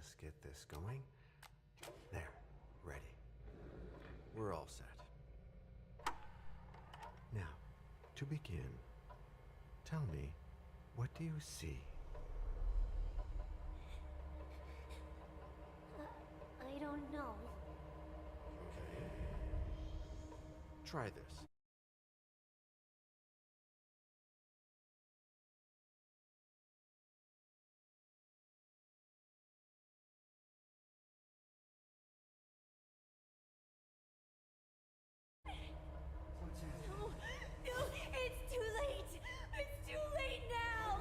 Let's get this going. There, ready. We're all set. Now, to begin, tell me, what do you see? I don't know. Okay. Try this. No, no, it's too late. It's too late now.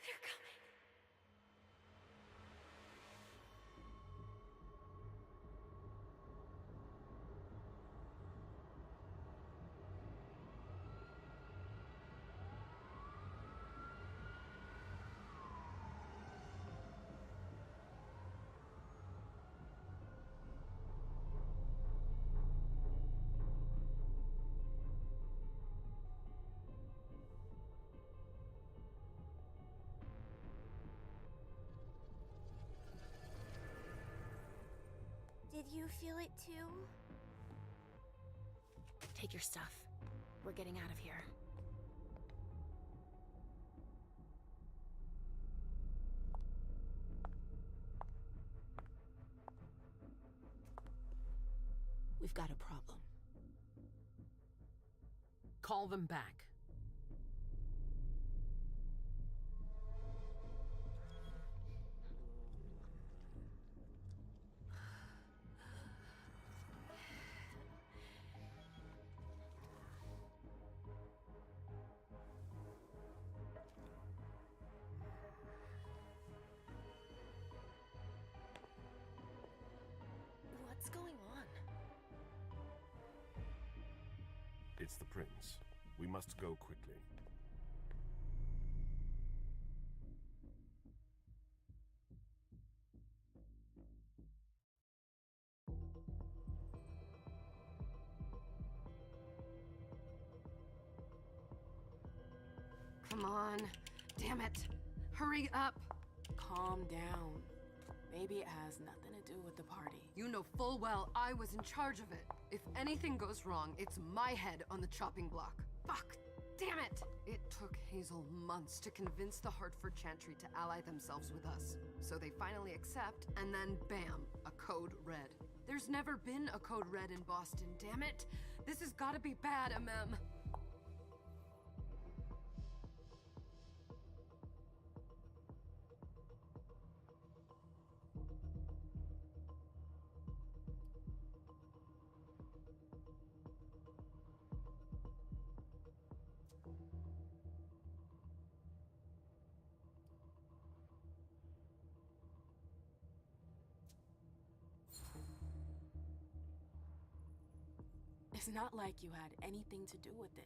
They're coming. Did you feel it too? Take your stuff. We're getting out of here. We've got a problem. Call them back. What's going on? It's the prince. We must go quickly. Come on. Damn it. Hurry up. Calm down. Maybe it has nothing to do with the party. You know full well I was in charge of it. If anything goes wrong, it's my head on the chopping block. Fuck. Damn it! It took Hazel months to convince the Hartford Chantry to ally themselves with us. So they finally accept, and then bam, a code red. There's never been a code red in Boston, damn it! This has gotta be bad, MM. It's not like you had anything to do with it.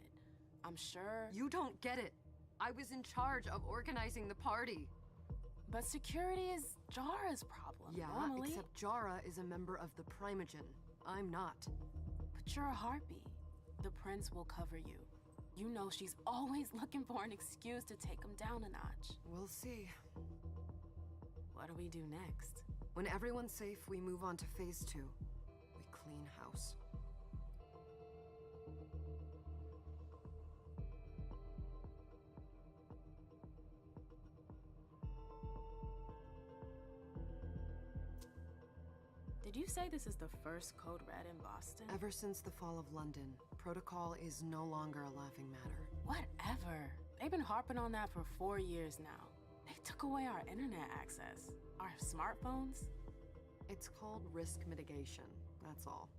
I'm sure. You don't get it. I was in charge of organizing the party. But security is Jara's problem. Yeah, normally. except Jara is a member of the Primogen. I'm not. But you're a harpy. The prince will cover you. You know she's always looking for an excuse to take him down a notch. We'll see. What do we do next? When everyone's safe, we move on to phase 2. We clean house. Did you say this is the first code red in Boston? Ever since the fall of London, protocol is no longer a laughing matter. Whatever. They've been harping on that for 4 years now. They took away our internet access. Our smartphones. It's called risk mitigation, that's all.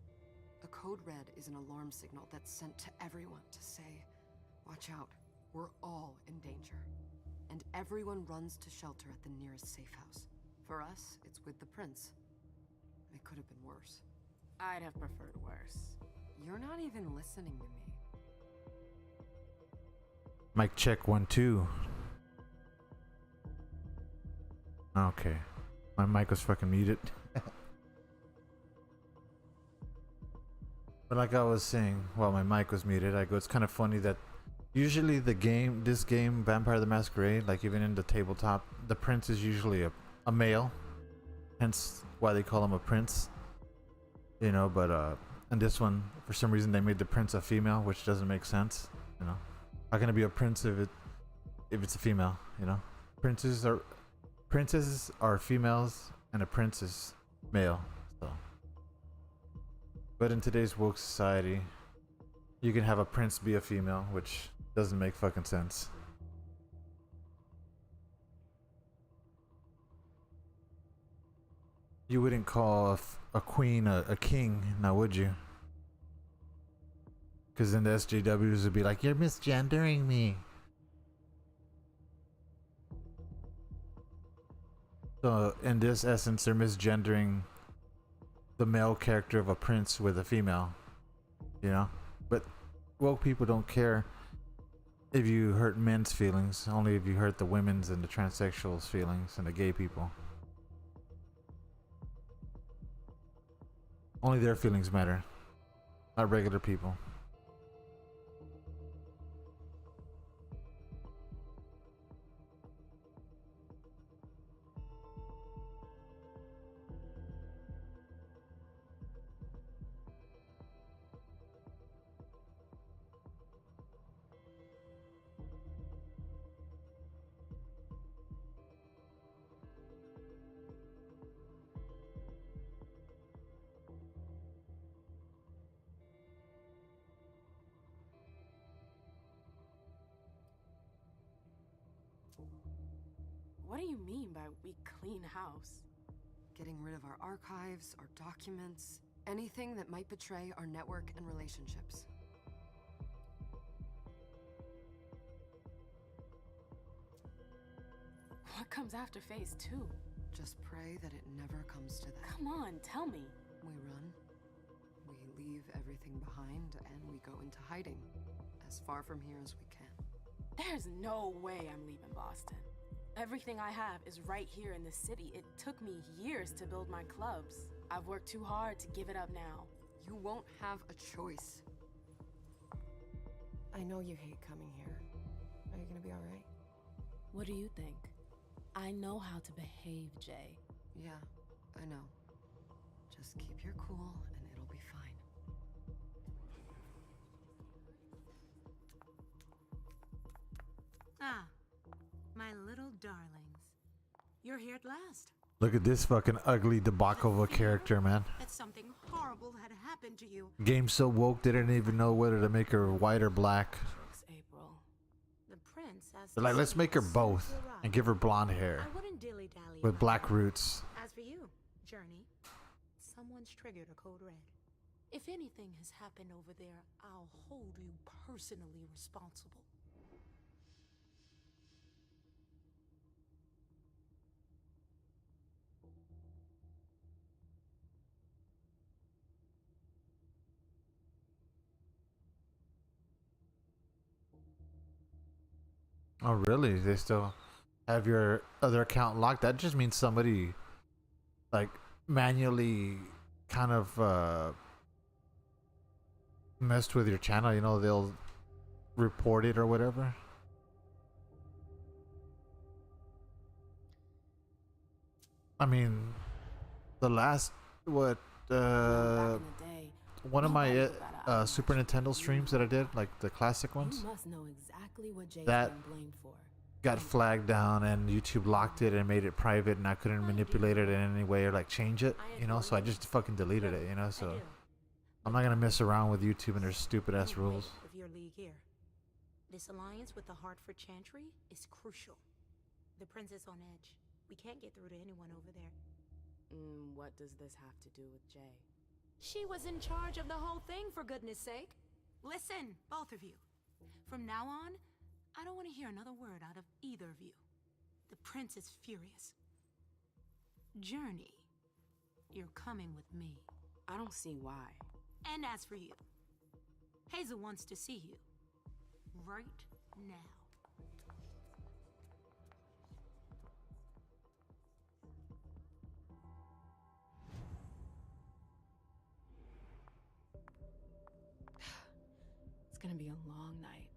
A code red is an alarm signal that's sent to everyone to say, watch out, we're all in danger. And everyone runs to shelter at the nearest safe house. For us, it's with the prince. It could have been worse. I'd have preferred worse. You're not even listening to me. Mic check 1 2. Okay. My mic was fucking muted. But like I was saying, while my mic was muted, I go, it's kind of funny that usually this game, Vampire the Masquerade, like even in the tabletop, the prince is usually a male. Hence why they call him a prince. You know, but in this one, for some reason they made the prince a female, which doesn't make sense. You know, how can it be a prince if it's a female? You know, princesses are females and a prince is male. So, but in today's woke society, you can have a prince be a female, which doesn't make fucking sense. You wouldn't call a queen a king, now would you? Because then the SJWs would be like, you're misgendering me. So in this essence, they're misgendering the male character of a prince with a female, you know? But woke people don't care if you hurt men's feelings, only if you hurt the women's and the transsexuals' feelings and the gay people. Only their feelings matter, not regular people. What do you mean by we clean house? Getting rid of our archives, our documents, anything that might betray our network and relationships. What comes after phase 2? Just pray that it never comes to that. Come on, tell me. We run, we leave everything behind, and we go into hiding, as far from here as we can. There's no way I'm leaving Boston. Everything I have is right here in the city. It took me years to build my clubs. I've worked too hard to give it up now. You won't have a choice. I know you hate coming here. Are you gonna be alright? What do you think? I know how to behave, Jay. Yeah, I know. Just keep your cool and it'll be fine. Ah, my little darlings. You're here at last. Look at this fucking ugly debacle of a character, man. That something horrible had happened to you. Game so woke, they didn't even know whether to make her white or black. It's April. The prince has They're like, let's make her both and give her blonde hair I wouldn't dilly-dally with about black that. roots. As for you, Journey, someone's triggered a code red. If anything has happened over there, I'll hold you personally responsible. Oh, really? They still have your other account locked? That just means somebody, like, manually kind of messed with your channel. You know, they'll report it or whatever. I mean, the last, what, Back in the day, one of my nobody got an eye Super patch. Nintendo streams that I did, like the classic ones, You must know exactly what Jay's That- been blamed for. got flagged down and YouTube locked it and made it private, and I couldn't manipulate it in any way or like change it, you know, so I just fucking deleted it, you know, so I do. I'm not gonna mess around with YouTube and their stupid ass No way rules. Of your league here. This alliance with the Hartford Chantry is crucial. The prince is on edge. We can't get through to anyone over there. What does this have to do with Jay? She was in charge of the whole thing, for goodness sake. Listen, both of you. From now on, I don't want to hear another word out of either of you. The prince is furious. Journey, you're coming with me. I don't see why. And as for you, Hazel wants to see you. Right now. a long night.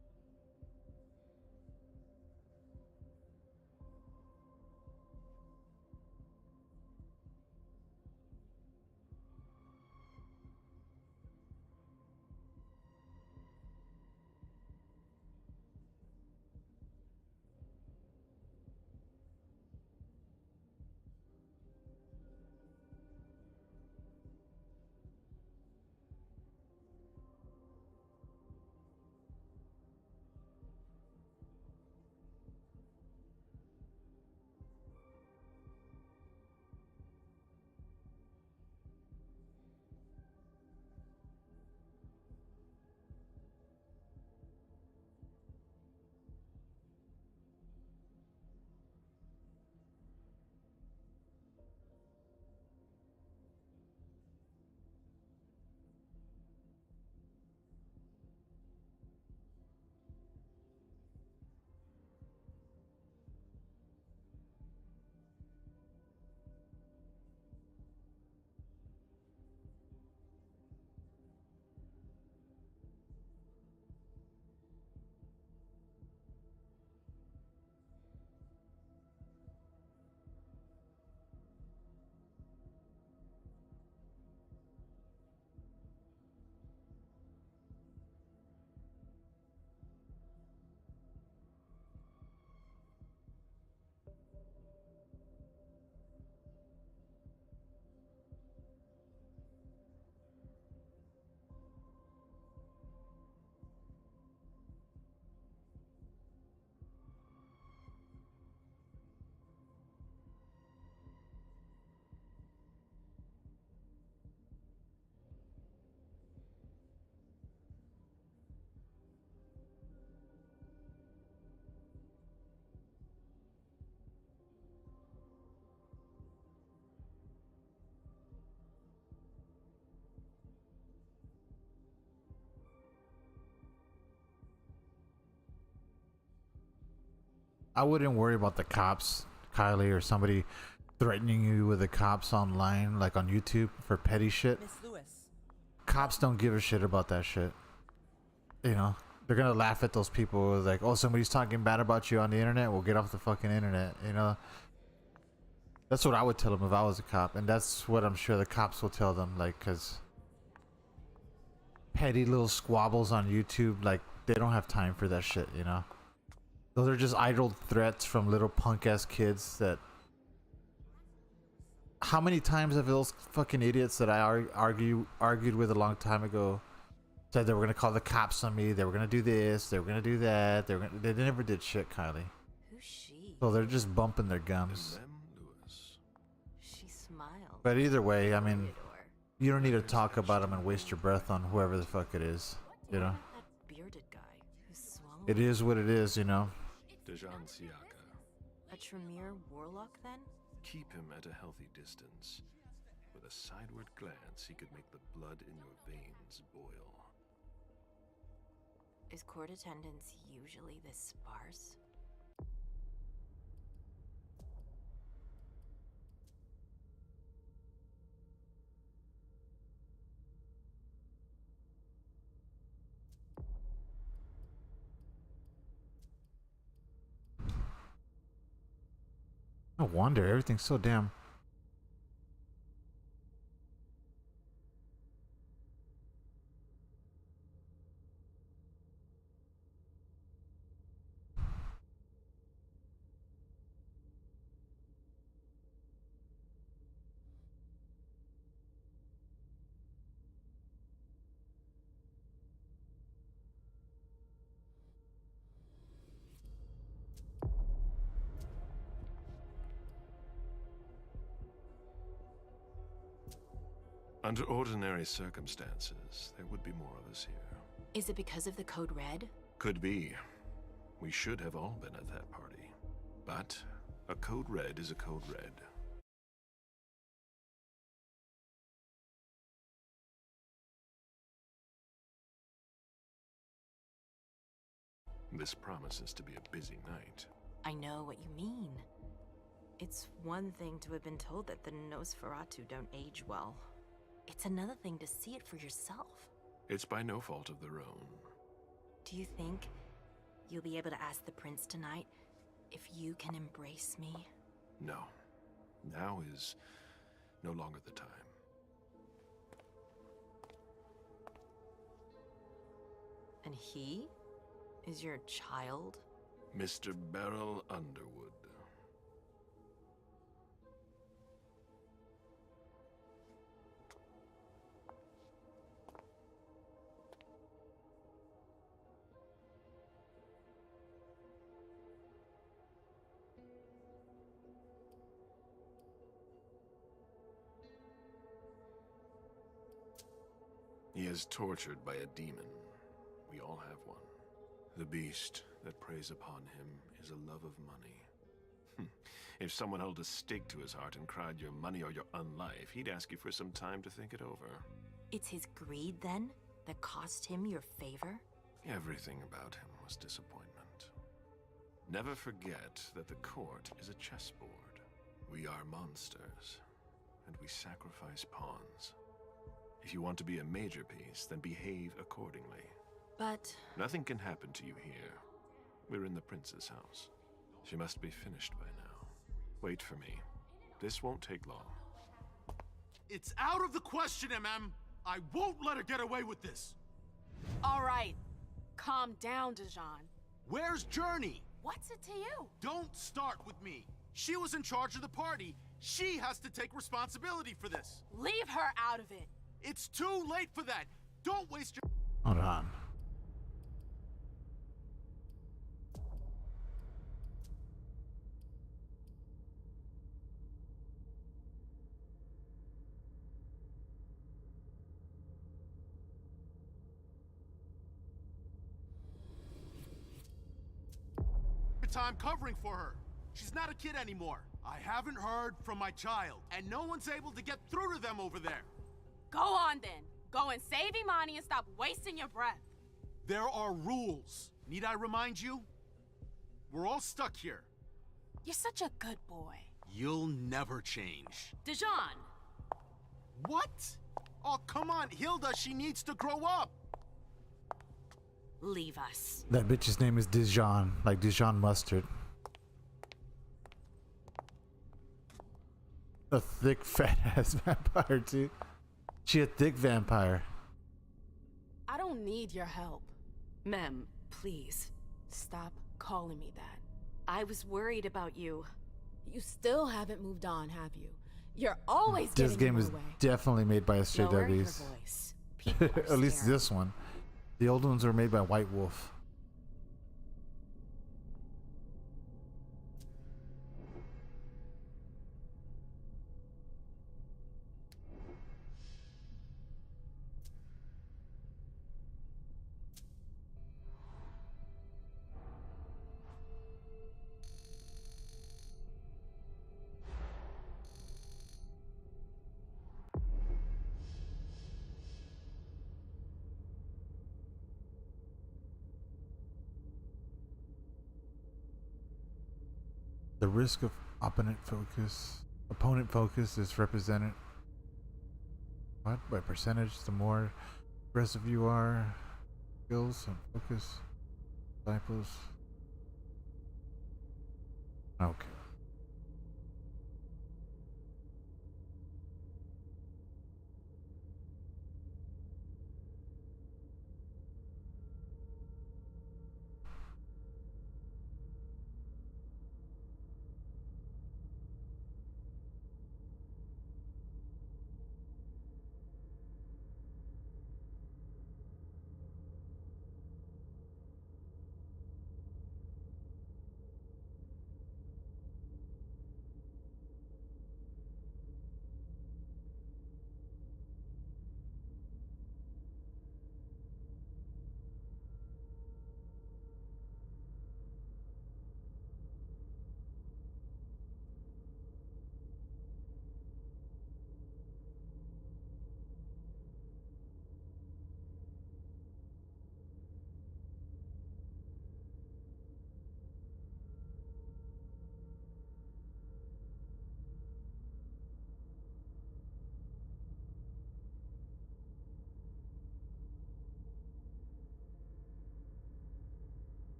I wouldn't worry about the cops, Kylie, or somebody threatening you with the cops online, like on YouTube, for petty shit. Miss Lewis. Cops don't give a shit about that shit. You know, they're gonna laugh at those people like, oh, somebody's talking bad about you on the internet. Well, get off the fucking internet. You know, that's what I would tell them if I was a cop, and that's what I'm sure the cops will tell them. Like, cause petty little squabbles on YouTube, like they don't have time for that shit. You know. Those are just idle threats from little punk ass kids that. How many times have those fucking idiots that I argued with a long time ago said they were gonna call the cops on me, they were gonna do this, they were gonna do that, they never did shit, Kylie. Who's she? So they're just bumping their gums. She smiled. But either way, I mean, you don't need to talk about them and waste your breath on whoever the fuck it is, you know? That bearded guy who swallowed. It is what it is, you know? Dejan Siaka. A Tremere warlock then? Keep him at a healthy distance. With a sideward glance, he could make the blood in your veins boil. Is court attendance usually this sparse? No wonder everything's so damn. Under ordinary circumstances, there would be more of us here. Is it because of the Code Red? Could be. We should have all been at that party. But a Code Red is a Code Red. This promises to be a busy night. I know what you mean. It's one thing to have been told that the Nosferatu don't age well. It's another thing to see it for yourself. It's by no fault of their own. Do you think you'll be able to ask the prince tonight if you can embrace me? No. Now is no longer the time. And he is your child? Mr. Beryl Underwood. He is tortured by a demon. We all have one. The beast that preys upon him is a love of money. If someone held a stake to his heart and cried your money or your unlife, he'd ask you for some time to think it over. It's his greed, then, that cost him your favor? Everything about him was disappointment. Never forget that the court is a chessboard. We are monsters, and we sacrifice pawns. If you want to be a major piece, then behave accordingly. But... Nothing can happen to you here. We're in the prince's house. She must be finished by now. Wait for me. This won't take long. It's out of the question, MM! I won't let her get away with this! All right. Calm down, Dijon. Where's Journey? What's it to you? Don't start with me. She was in charge of the party. She has to take responsibility for this. Leave her out of it. It's too late for that. Don't waste your... Hold on. time covering for her. She's not a kid anymore. I haven't heard from my child, and no one's able to get through to them over there. Go on then. Go and save Imani and stop wasting your breath. There are rules. Need I remind you? We're all stuck here. You're such a good boy. You'll never change. Dijon! What? Oh, come on, Hilda, she needs to grow up. Leave us. That bitch's name is Dijon, like Dijon mustard. A thick, fat ass vampire, too. She a thick vampire. I don't need your help. Mem, please. Stop calling me that. I was worried about you. You still haven't moved on, have you? You're always This getting game in is my way. definitely made by Stray Lower your Doggies. voice. People are At least staring. this one. The old ones were made by White Wolf. The risk of opponent focus is represented by percentage. The more aggressive you are, skills and focus, disciples. Okay.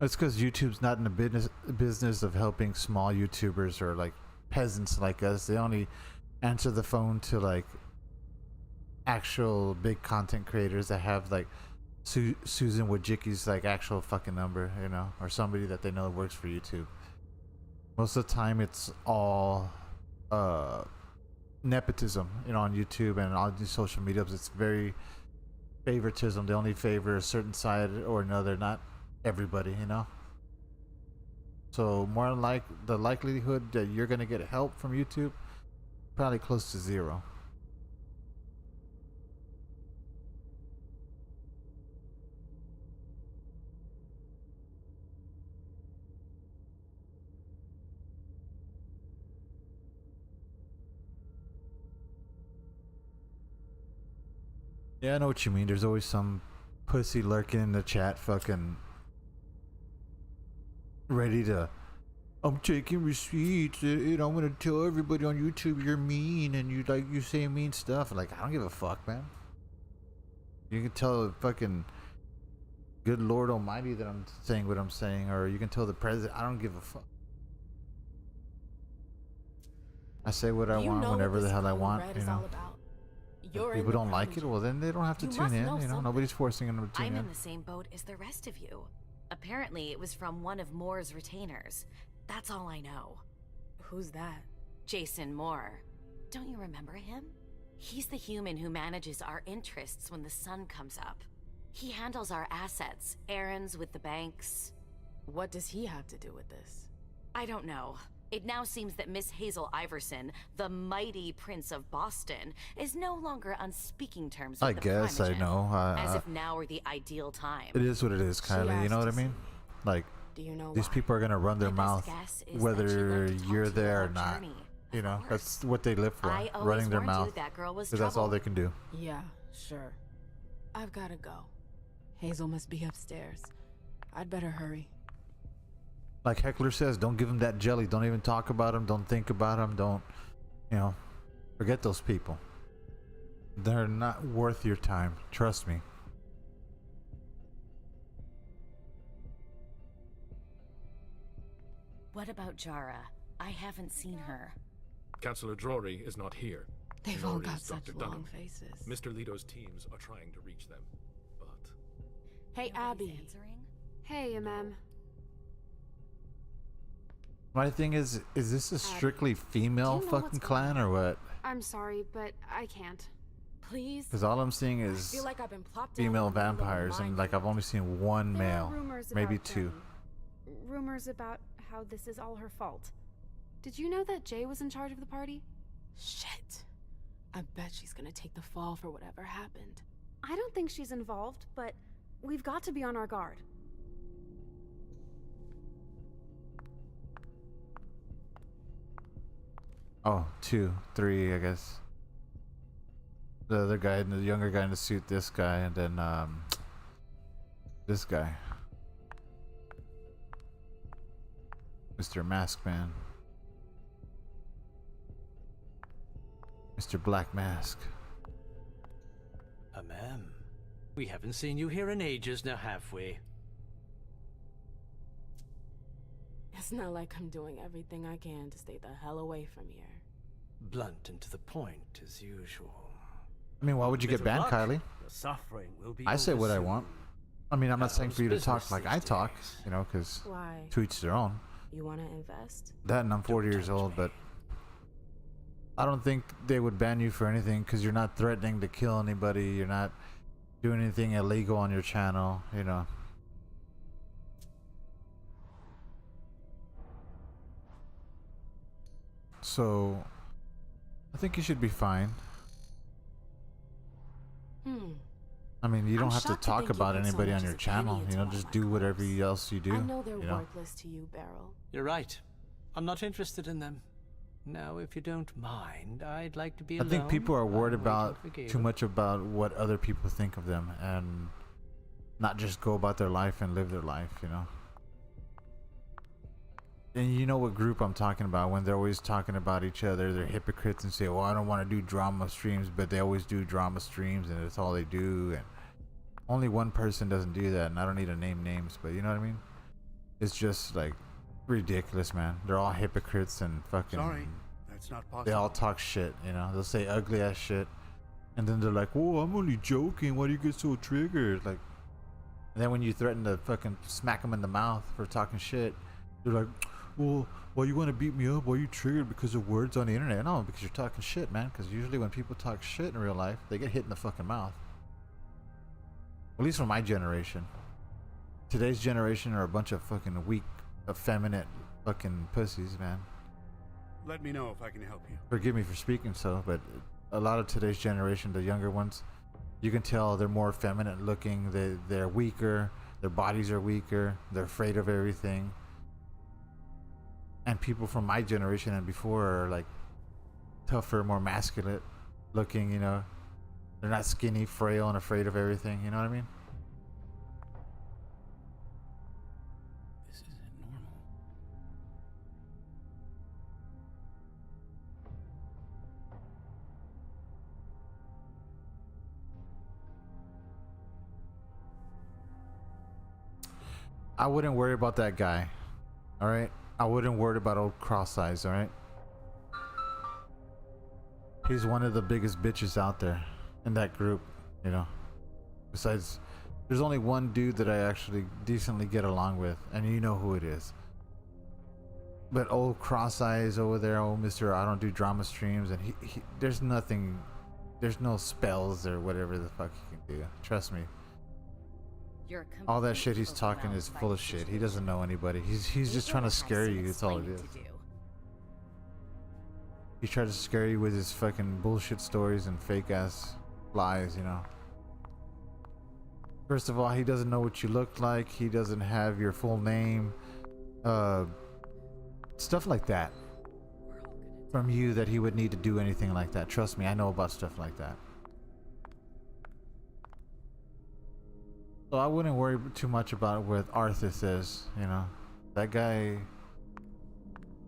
It's because YouTube's not in the business of helping small YouTubers or like peasants like us. They only answer the phone to like actual big content creators that have like Susan Wojcicki's like actual fucking number, you know, or somebody that they know works for YouTube. Most of the time, it's all nepotism, you know, on YouTube and all these social medias. It's very favoritism. They only favor a certain side or another, not everybody, you know. So more like the likelihood that you're gonna get help from YouTube, probably close to zero. Yeah, I know what you mean. There's always some pussy lurking in the chat, fucking ready to. I'm taking receipts, and I'm gonna tell everybody on YouTube you're mean and you say mean stuff. Like, I don't give a fuck, man. You can tell the fucking good Lord Almighty that I'm saying what I'm saying, or you can tell the president. I don't give a fuck. I say what I want whenever the hell I want, you know. If people don't like it, well then they don't have to tune in, you know. Nobody's forcing them to tune in. I'm in the same boat as the rest of you. Apparently it was from one of Moore's retainers. That's all I know. Who's that? Jason Moore. Don't you remember him? He's the human who manages our interests when the sun comes up. He handles our assets, errands with the banks. What does he have to do with this? I don't know. It now seems that Miss Hazel Iverson, the mighty Prince of Boston, is no longer on speaking terms with I guess I know. as if now were the ideal time. It is what it is, Kylie. You know what I mean? Like, do you know these people are gonna run their mouth whether you're there or not. You know, that's what they live for, running their mouth. Because that's all they can do. Yeah, sure. I've gotta go. Hazel must be upstairs. I'd better hurry. Like Heckler says, don't give them that jelly. Don't even talk about them. Don't think about them. Don't, you know, forget those people. They're not worth your time. Trust me. What about Jara? I haven't seen her. Councillor Drury is not here. They've Nor all got is such Dr. long Dunham. faces. Mr. Leto's teams are trying to reach them, but... Hey, Abby. Hey, Ma'am. My thing is this a strictly female fucking clan or what? I'm sorry, but I can't. Please? Because all I'm seeing is I feel like I've been plopped down female in the middle of a vampires, and mine. like I've only seen one There are male, rumors maybe about two. them. Rumors about how this is all her fault. Did you know that Jay was in charge of the party? Shit. I bet she's gonna take the fall for whatever happened. I don't think she's involved, but we've got to be on our guard. Oh, 2, 3, I guess. The other guy, the younger guy in the suit, this guy, and then this guy, Mr. Mask Man, Mr. Black Mask. Ma'am, we haven't seen you here in ages now, have we? It's not like I'm doing everything I can to stay the hell away from here. Blunt and to the point, as usual. I mean, why would you get banned, Kylie? The suffering will be I say what I over want. soon. I mean, I'm not saying for you to talk business like I these talk, days. you know, because Why? to each their own. You wanna invest? That, and I'm 40 years old, but I don't think they would ban you for anything because you're not threatening to kill anybody. You're not doing anything illegal on your channel, you know. So, I think you should be fine. I mean, you don't have to talk about anybody on your channel. You know, just do whatever else you do. I know they're you know? worthless to you, Beryl. You're right. I'm not interested in them. Now, if you don't mind, I'd like to be I alone. think people are worried I'm about waiting for too Gable. much about what other people think of them and not just go about their life and live their life, you know. And you know what group I'm talking about when they're always talking about each other. They're hypocrites and say, well, I don't want to do drama streams, but they always do drama streams and that's all they do. And only one person doesn't do that, and I don't need to name names, but you know what I mean? is just like ridiculous, man. They're all hypocrites and fucking. Sorry, that's not possible. They all talk shit, you know. They'll say ugly ass shit, and then they're like, "Oh, I'm only joking. Why do you get so triggered?" Like, and then when you threaten to fucking smack them in the mouth for talking shit, they're like, "Well, why you want to beat me up? Why are you triggered because of words on the internet?" No, because you're talking shit, man. Because usually when people talk shit in real life, they get hit in the fucking mouth. At least for my generation. Today's generation are a bunch of fucking weak, effeminate fucking pussies, man. Let me know if I can help you. Forgive me for speaking so, but a lot of today's generation, the younger ones, you can tell they're more feminine looking. They're weaker. Their bodies are weaker. They're afraid of everything. And people from my generation and before are like tougher, more masculine looking, you know. They're not skinny, frail, and afraid of everything, you know what I mean? This isn't normal. I wouldn't worry about that guy, alright? I wouldn't worry about old Cross Eyes, alright? He's one of the biggest bitches out there in that group, you know. Besides, there's only one dude that I actually decently get along with, and you know who it is. But old Cross Eyes over there, old Mr. I don't do drama streams, and he there's nothing, there's no spells or whatever the fuck he can do. Trust me. All that shit he's talking is full of shit. He doesn't know anybody. He's just trying to scare you. That's all it is. He tries to scare you with his fucking bullshit stories and fake ass lies, you know. First of all, he doesn't know what you look like. He doesn't have your full name. Stuff like that. From you that he would need to do anything like that. Trust me, I know about stuff like that. So I wouldn't worry too much about what Arthas is, you know. That guy,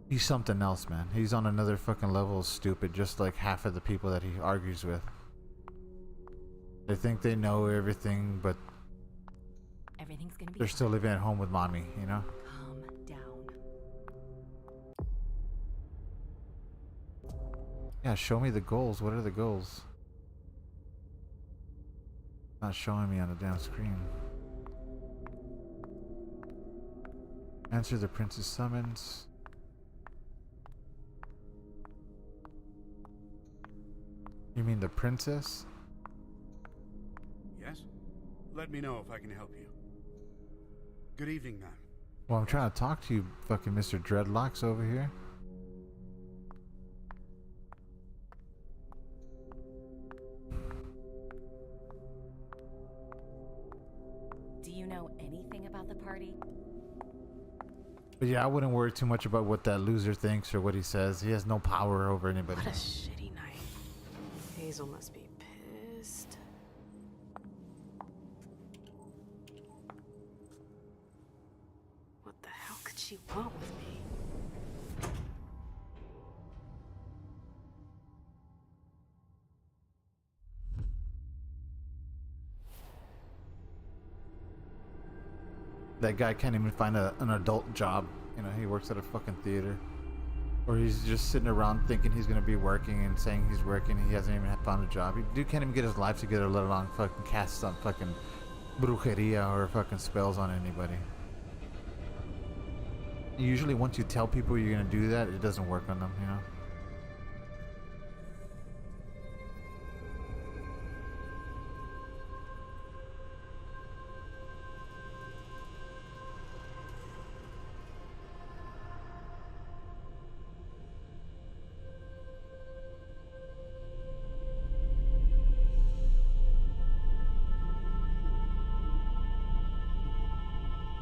he's something else, man. He's on another fucking level of stupid, just like half of the people that he argues with. They think they know everything, but Everything's gonna be they're still living at home with mommy, you know? Calm down. Yeah, show me the goals. What are the goals? Not showing me on the damn screen. Answer the prince's summons. You mean the princess? Yes? Let me know if I can help you. Good evening, ma'am. Well, I'm trying to talk to you, fucking Mr. Dreadlocks over here. Do you know anything about the party? But yeah, I wouldn't worry too much about what that loser thinks or what he says. He has no power over anybody. What a shitty night. Hazel must be pissed. What the hell could she want with me? That guy can't even find an adult job. You know, he works at a fucking theater. Or he's just sitting around thinking he's gonna be working and saying he's working. He hasn't even found a job. Dude can't even get his life together, let alone fucking cast some fucking brujeria or fucking spells on anybody. Usually once you tell people you're gonna do that, it doesn't work on them, you know?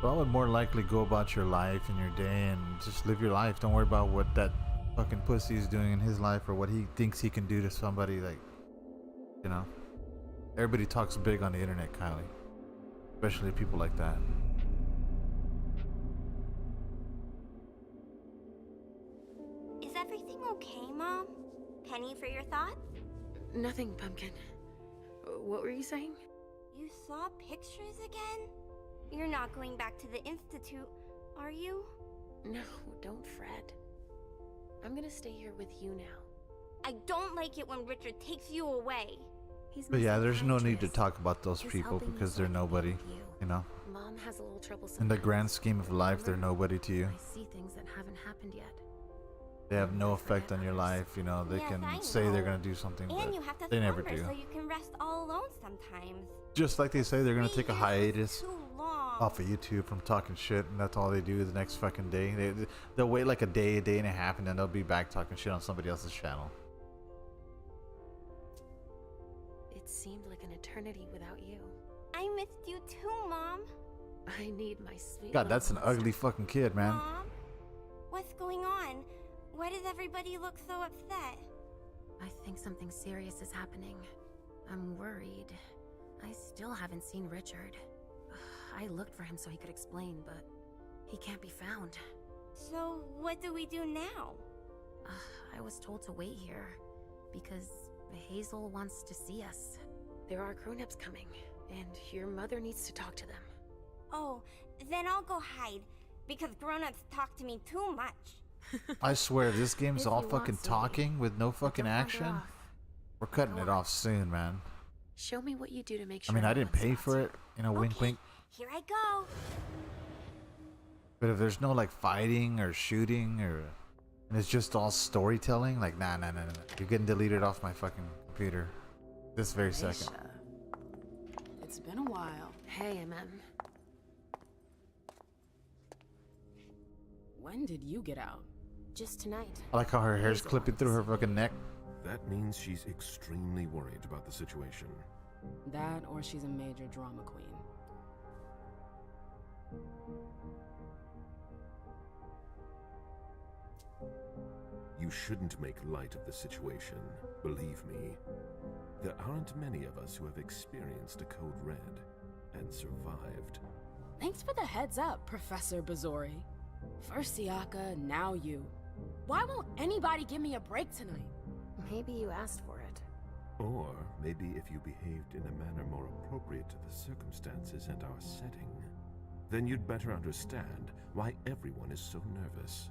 I would more likely go about your life and your day and just live your life. Don't worry about what that fucking pussy is doing in his life or what he thinks he can do to somebody. Like, you know, everybody talks big on the internet, Kylie, especially people like that. Is everything okay, Mom? Penny for your thought? Nothing, Pumpkin. What were you saying? You saw pictures again? You're not going back to the Institute, Are you? No, don't fret. I'm gonna stay here with you now. I don't like it when Richard takes you away. But yeah, there's no need to talk about those people because they're nobody, you know? Mom has a little trouble In the sometimes. grand scheme of life, they're nobody to you. I see things that haven't happened yet. They have no effect on your life, you know? They Yes, can I say they're know. gonna do something, And you have but to they never slumber do. so you can rest all alone sometimes. Just like they say they're gonna take a hiatus Too long. off of YouTube from talking shit, and that's all they do the next fucking day. They'll wait like a day and a half, and then they'll be back talking shit on somebody else's channel. It seemed like an eternity without you. I missed you too, Mom. I need my sweet God, that's an little ugly fucking kid, man. Mom? What's going on? Why does everybody look so upset? I think something serious is happening. I'm worried. I still haven't seen Richard. I looked for him so he could explain, but he can't be found. So, what do we do now? I was told to wait here because Hazel wants to see us. There are grown-ups coming, and your mother needs to talk to them. Oh, then I'll go hide, because grown-ups talk to me too much. I swear, if this game's If all you want, fucking sweetie. talking with no fucking Don't wander action, off. we're cutting Go it on. off soon, man. Show me what you do to make I sure. mean, I no didn't one pay spots for you. it, you know, wink, wink. Here I go. But if there's no like fighting or shooting or, and it's just all storytelling, like nah. You're getting deleted off my fucking computer this very second. Aisha. It's been a while. Hey, MM. When did you get out? Just tonight. I like how her hair's Hazel clipping wanted through to her see fucking you. neck. That means she's extremely worried about the situation. That or she's a major drama queen. You shouldn't make light of the situation. Believe me, there aren't many of us who have experienced a code red and survived. Thanks for the heads up, Professor Bazori. First Siaka, now you. Why won't anybody give me a break tonight? Maybe you asked for it. Or maybe if you behaved in a manner more appropriate to the circumstances and our setting, then you'd better understand why everyone is so nervous.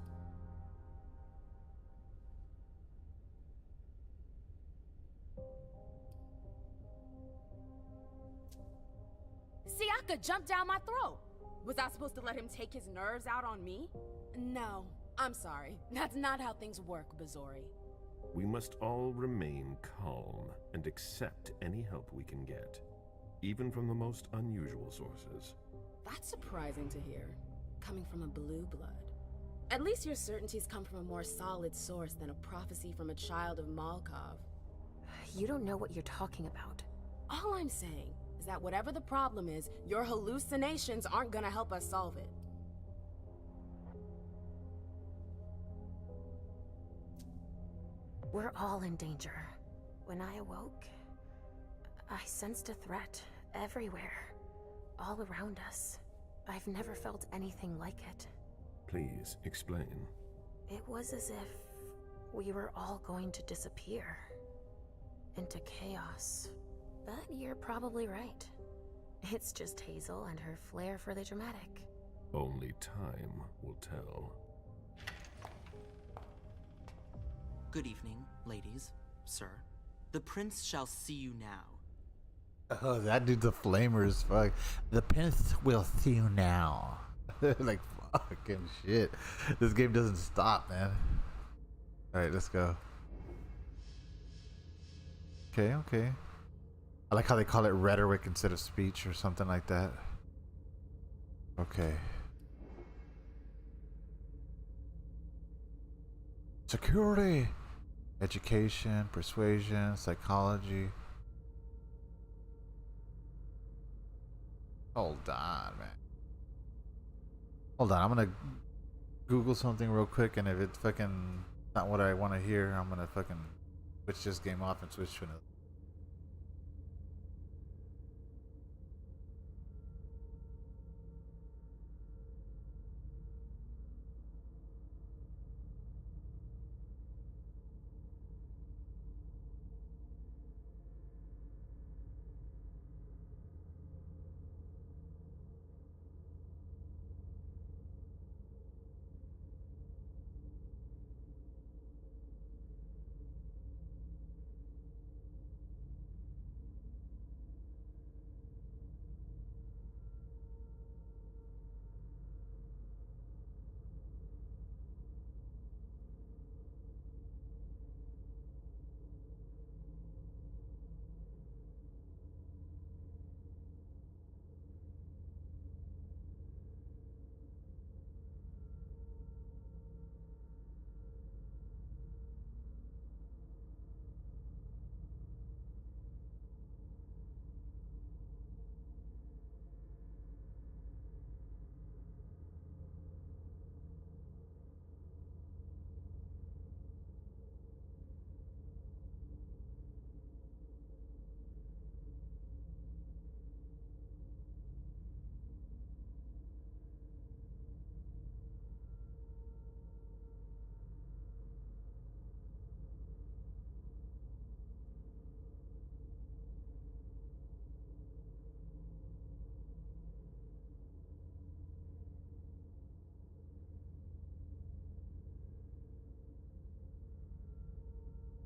Siaka jumped down my throat. Was I supposed to let him take his nerves out on me? No, I'm sorry. That's not how things work, Bazori. We must all remain calm and accept any help we can get, even from the most unusual sources. That's surprising to hear, coming from a blue blood. At least your certainties come from a more solid source than a prophecy from a child of Malkov. You don't know what you're talking about. All I'm saying is that whatever the problem is, your hallucinations aren't gonna help us solve it. We're all in danger. When I awoke, I sensed a threat everywhere, all around us. I've never felt anything like it. Please explain. It was as if we were all going to disappear into chaos. But you're probably right. It's just Hazel and her flair for the dramatic. Only time will tell. Good evening, ladies, sir. The prince shall see you now. Oh, that dude's a flamer as fuck. The prince will see you now. Like fucking shit. This game doesn't stop, man. Alright, let's go. Okay. I like how they call it rhetoric instead of speech or something like that. Okay. Security. Education, persuasion, psychology. Hold on, man. Hold on, I'm gonna Google something real quick, and if it's fucking not what I want to hear, I'm gonna fucking switch this game off and switch to another.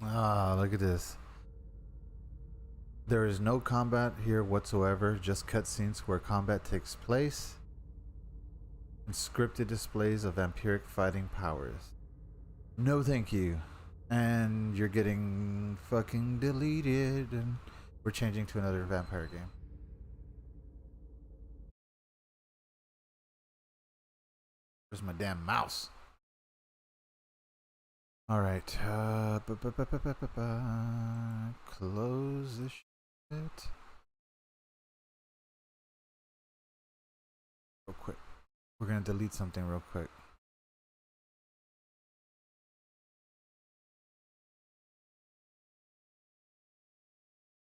Ah, look at this. There is no combat here whatsoever, just cutscenes where combat takes place and scripted displays of vampiric fighting powers. No thank you. And you're getting fucking deleted, and we're changing to another vampire game. Where's my damn mouse? Alright, close this shit. Real quick. We're gonna delete something real quick.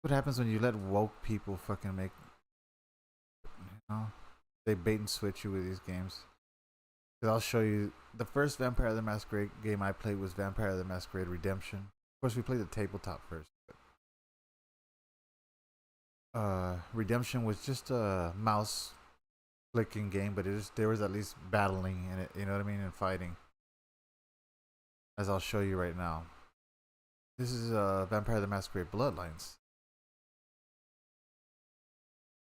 What happens when you let woke people fucking make, you know, they bait and switch you with these games? Because I'll show you, the first Vampire the Masquerade game I played was Vampire the Masquerade Redemption. Of course, we played the tabletop first. Redemption was just a mouse clicking game, but there was at least battling in it, you know what I mean, and fighting. As I'll show you right now. This is Vampire the Masquerade Bloodlines.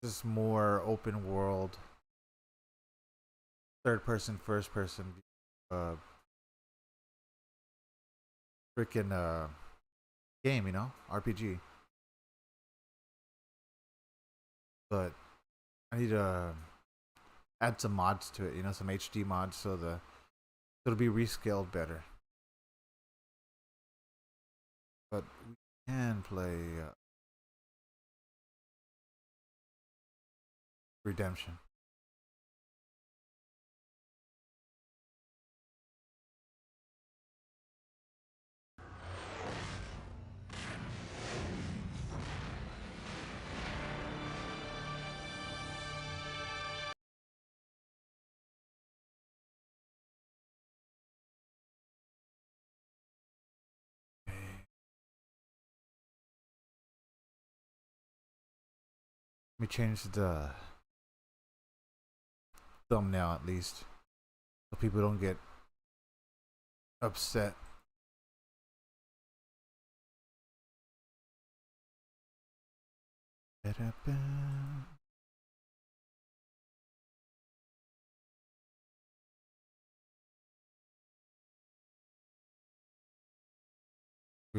This is more open world, third person, first person, freaking game, you know, RPG. But I need to add some mods to it, you know, some HD mods, so it'll be rescaled better. But we can play Redemption. Let me change the thumbnail at least, so people don't get upset. We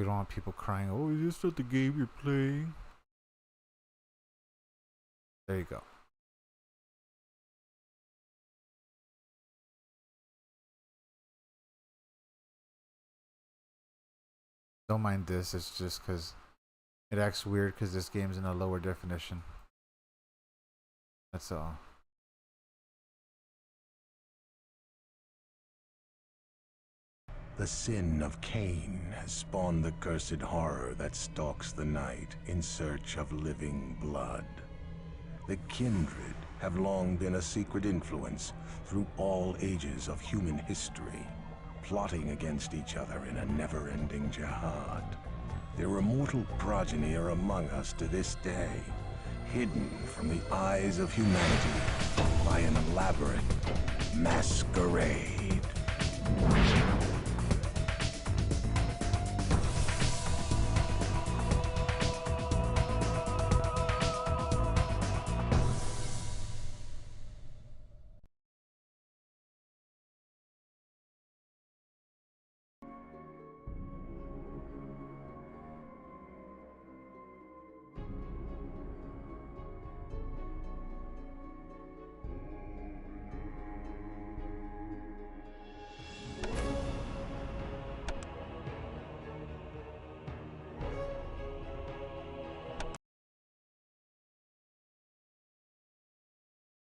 don't want people crying, oh, is this not the game you're playing? There you go. Don't mind this, it's just because it acts weird because this game's in a lower definition. That's all. The sin of Cain has spawned the cursed horror that stalks the night in search of living blood. The kindred have long been a secret influence through all ages of human history, plotting against each other in a never-ending jihad. Their immortal progeny are among us to this day, hidden from the eyes of humanity by an elaborate masquerade.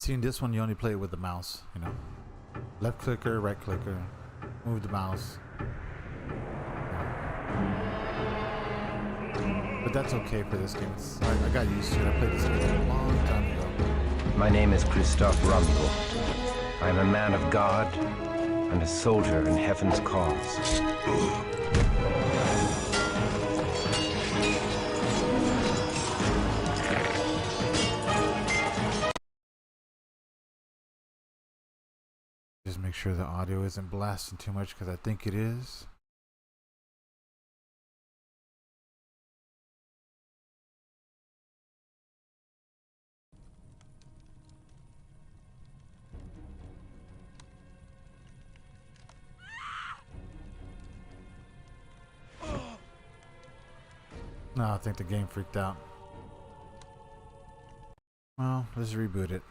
See, in this one, you only play it with the mouse, you know. Left clicker, right clicker, move the mouse. But that's okay for this game. I got used to it. I played this game a long time ago. My name is Christophe Rumble. I am a man of God and a soldier in heaven's cause. Just make sure the audio isn't blasting too much, because I think it is. No, I think the game freaked out. Well, let's reboot it.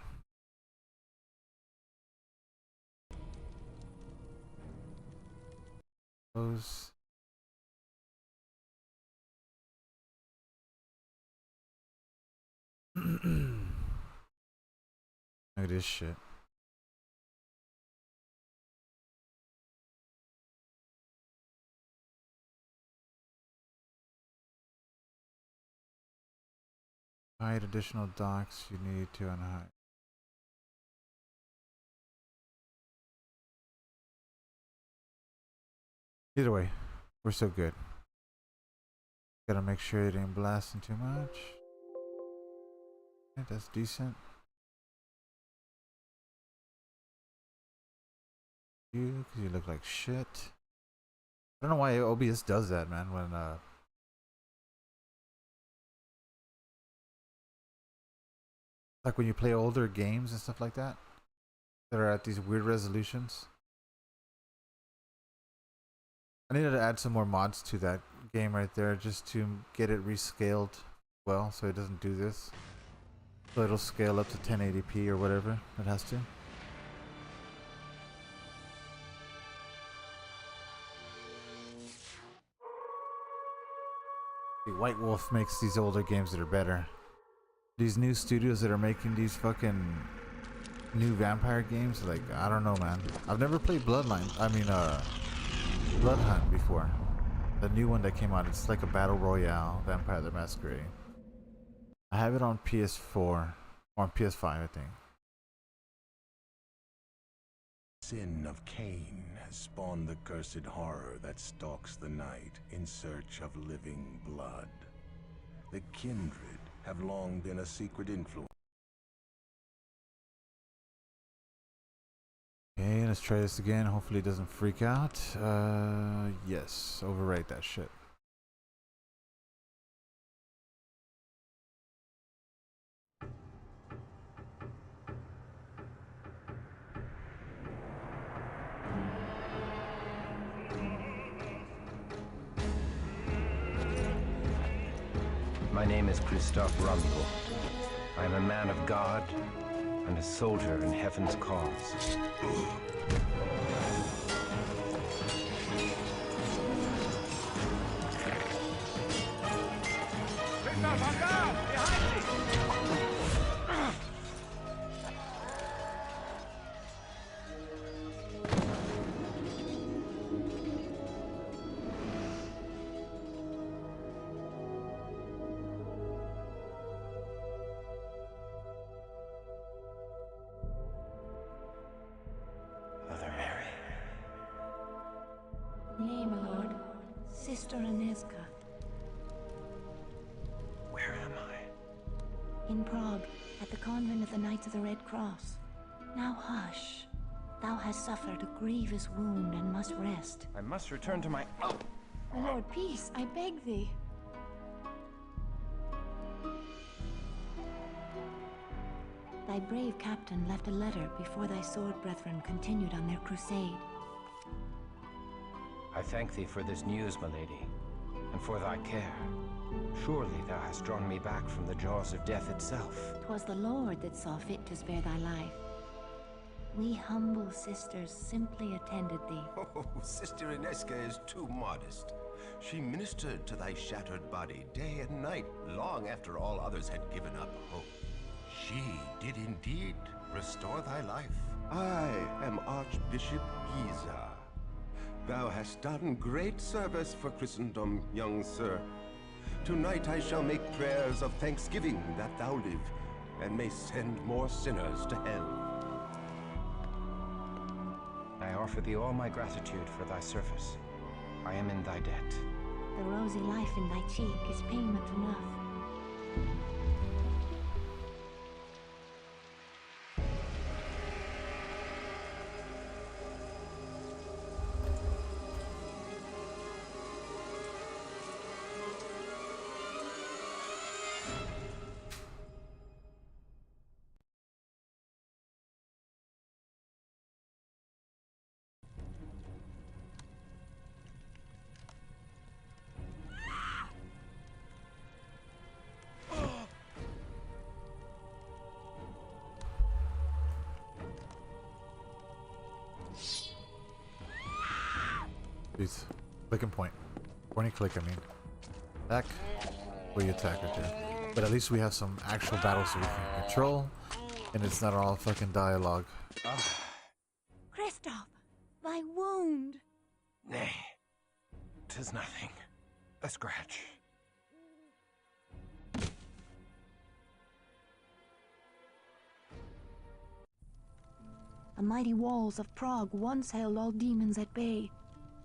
Close. Look at this shit. Hide additional docs you need to unhide. Either way, we're so good. Gotta make sure it ain't blasting too much. Okay, that's decent. You, cause you look like shit. I don't know why OBS does that, man. When like when you play older games and stuff like that, that are at these weird resolutions. I needed to add some more mods to that game right there just to get it rescaled well, so it doesn't do this. So it'll scale up to 1080p or whatever it has to. The White Wolf makes these older games that are better. These new studios that are making these fucking new vampire games, like, I don't know, man. I've never played Bloodline. I mean, Blood Hunt before. The new one that came out, it's like a battle royale, Vampire the Masquerade. I have it on PS4, or on PS5, I think. Sin of Cain has spawned the cursed horror that stalks the night in search of living blood. The kindred have long been a secret influence. Okay, let's try this again. Hopefully it doesn't freak out. Yes, overwrite that shit. My name is Christophe Rumble. I am a man of God and a soldier in heaven's cause. Nay, my lord. Sister Aneska. Where am I? In Prague, at the convent of the Knights of the Red Cross. Now hush. Thou hast suffered a grievous wound and must rest. I must return to my... My lord, peace, I beg thee. Thy brave captain left a letter before thy sword brethren continued on their crusade. I thank thee for this news, my lady, and for thy care. Surely thou hast drawn me back from the jaws of death itself. 'Twas the Lord that saw fit to spare thy life. We humble sisters simply attended thee. Oh, Sister Ineska is too modest. She ministered to thy shattered body day and night, long after all others had given up hope. She did indeed restore thy life. I am Archbishop Giza. Thou hast done great service for Christendom, young sir. Tonight I shall make prayers of thanksgiving that thou live, and may send more sinners to hell. I offer thee all my gratitude for thy service. I am in thy debt. The rosy life in thy cheek is payment enough. Please. Click and point. Pointy click, I mean. Attack. Where you attack right there. But at least we have some actual battles that we can control. And it's not all fucking dialogue. Kristoff, thy wound. Nay, 'tis nothing. A scratch. The mighty walls of Prague once held all demons at bay,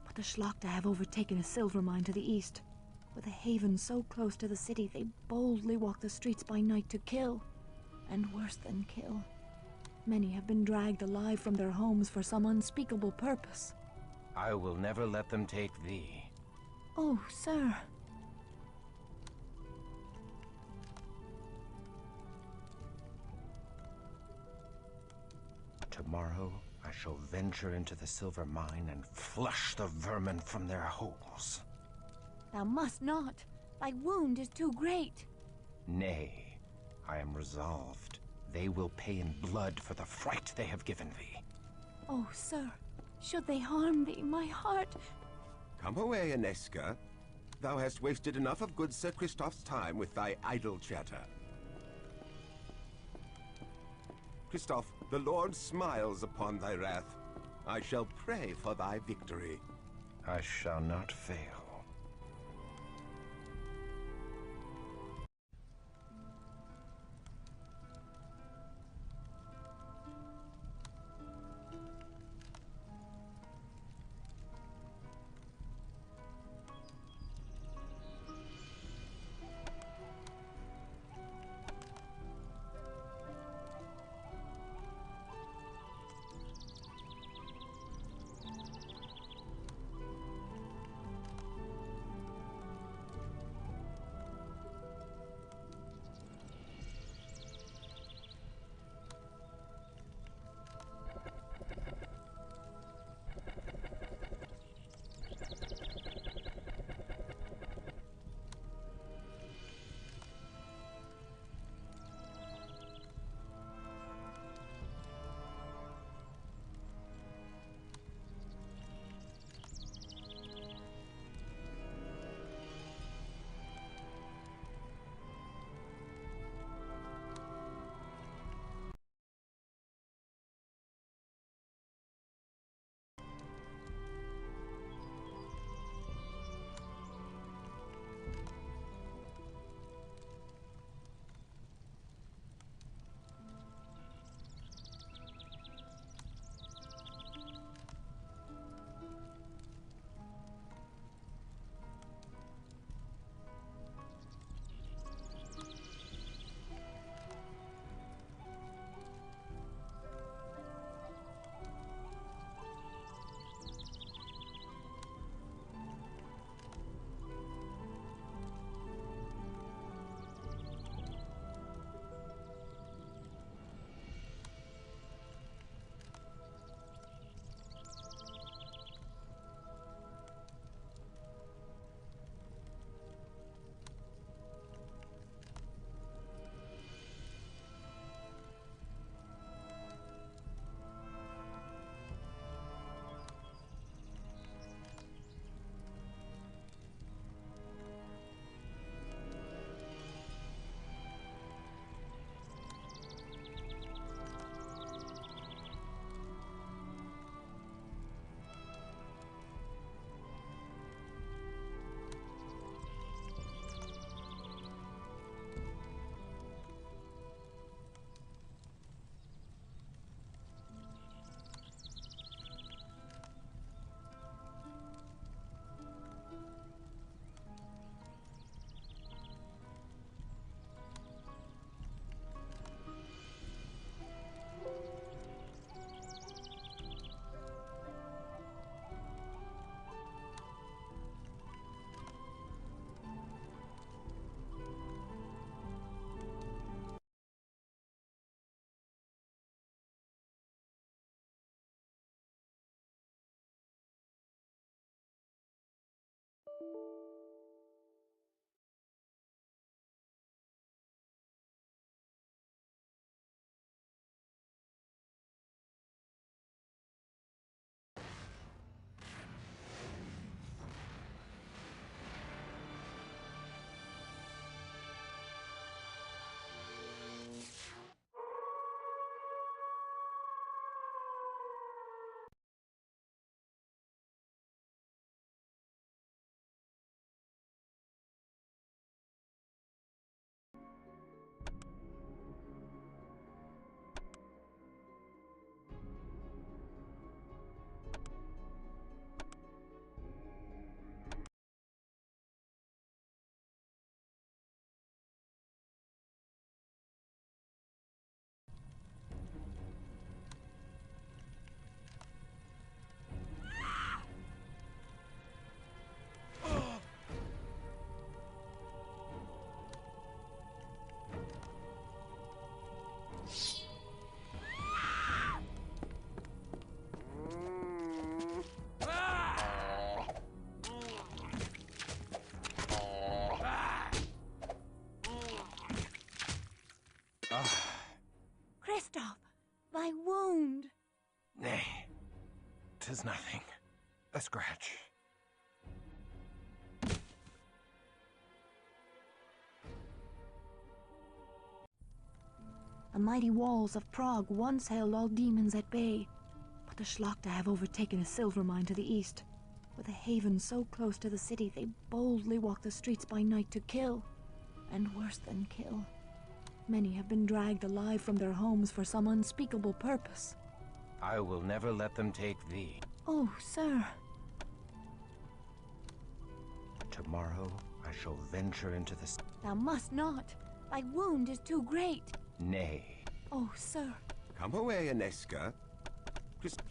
but the Schlachta have overtaken a silver mine to the east. With a haven so close to the city, they boldly walk the streets by night to kill, and worse than kill. Many have been dragged alive from their homes for some unspeakable purpose. I will never let them take thee. Oh, sir. Tomorrow, I shall venture into the silver mine and flush the vermin from their holes. Thou must not. Thy wound is too great. Nay, I am resolved. They will pay in blood for the fright they have given thee. Oh, sir, should they harm thee, my heart... Come away, Aneska. Thou hast wasted enough of good Sir Kristoff's time with thy idle chatter. Kristoff, the Lord smiles upon thy wrath. I shall pray for thy victory. I shall not fail. was nothing. A scratch. The mighty walls of Prague once held all demons at bay, but the Schlachta have overtaken a silver mine to the east. With a haven so close to the city, they boldly walk the streets by night to kill, and worse than kill. Many have been dragged alive from their homes for some unspeakable purpose. I will never let them take thee. Oh, sir. Tomorrow I shall venture into the... Thou must not. Thy wound is too great. Nay. Oh, sir. Come away, Aneska. Just...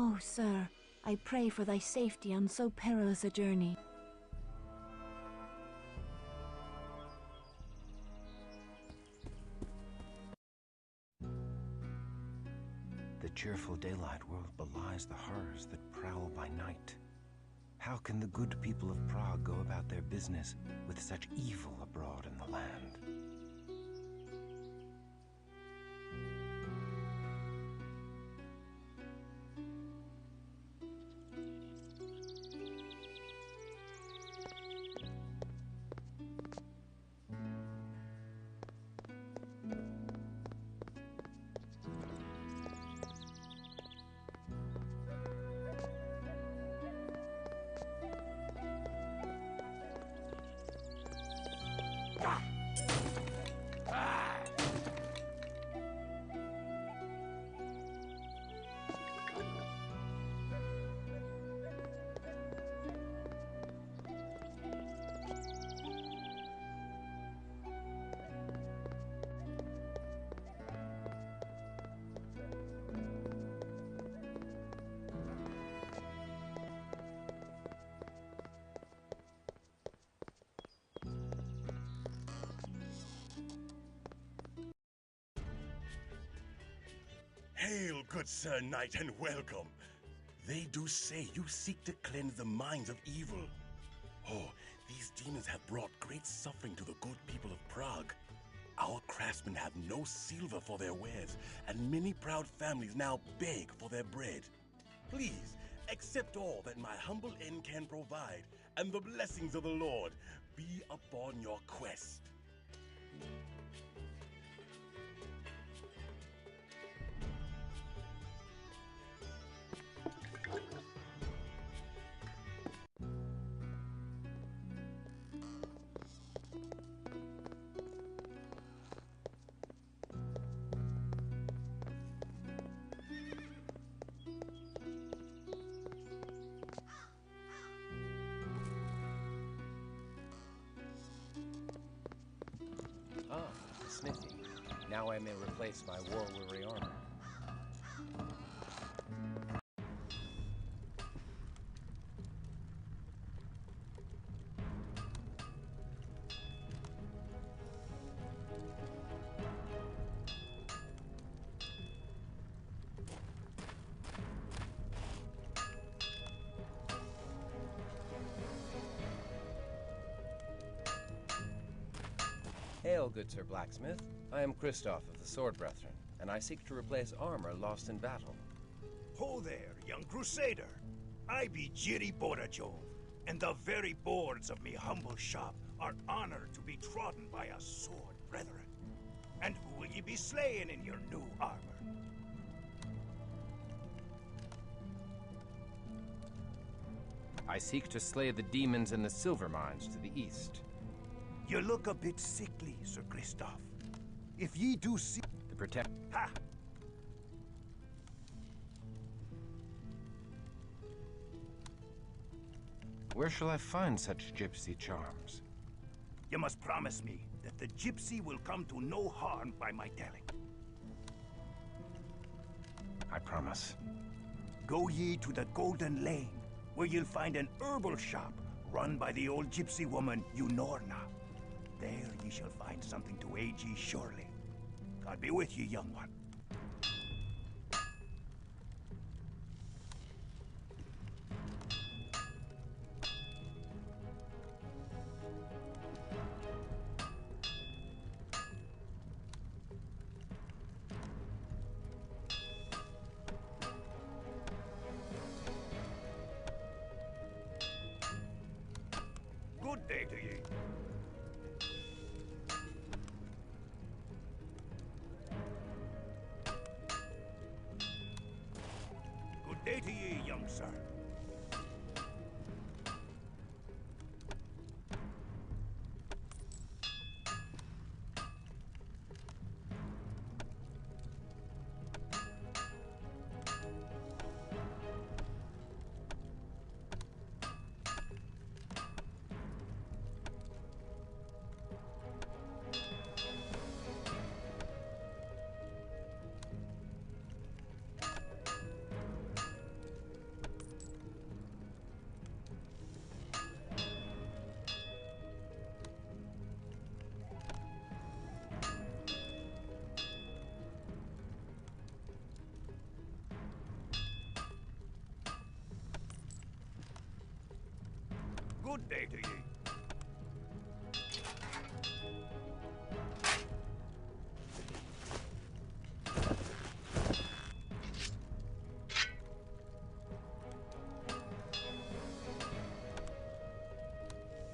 Oh, sir, I pray for thy safety on so perilous a journey. The cheerful daylight world belies the horrors that prowl by night. How can the good people of Prague go about their business with such evil abroad in the land? Hail, good Sir Knight, and welcome. They do say you seek to cleanse the minds of evil. Oh, these demons have brought great suffering to the good people of Prague. Our craftsmen have no silver for their wares, and many proud families now beg for their bread. Please, accept all that my humble end can provide, and the blessings of the Lord be upon your quest. Ah, smithy. Now I may replace my war-weary armor. Hail, good Sir Blacksmith. I am Kristoff of the Sword Brethren, and I seek to replace armor lost in battle. Ho there, young crusader. I be Jiri Borajov, and the very boards of me humble shop are honored to be trodden by a sword brethren. And who will ye be slaying in your new armor? I seek to slay the demons in the silver mines to the east. You look a bit sickly, Sir Kristoff. If ye do see... To protect... Ha! Where shall I find such gypsy charms? You must promise me that the gypsy will come to no harm by my telling. I promise. Go ye to the Golden Lane, where you'll find an herbal shop run by the old gypsy woman Unorna. There ye shall find something to aid ye surely. God be with you, young one. Good day to ye. Good day to ye, young sir. Good day to ye.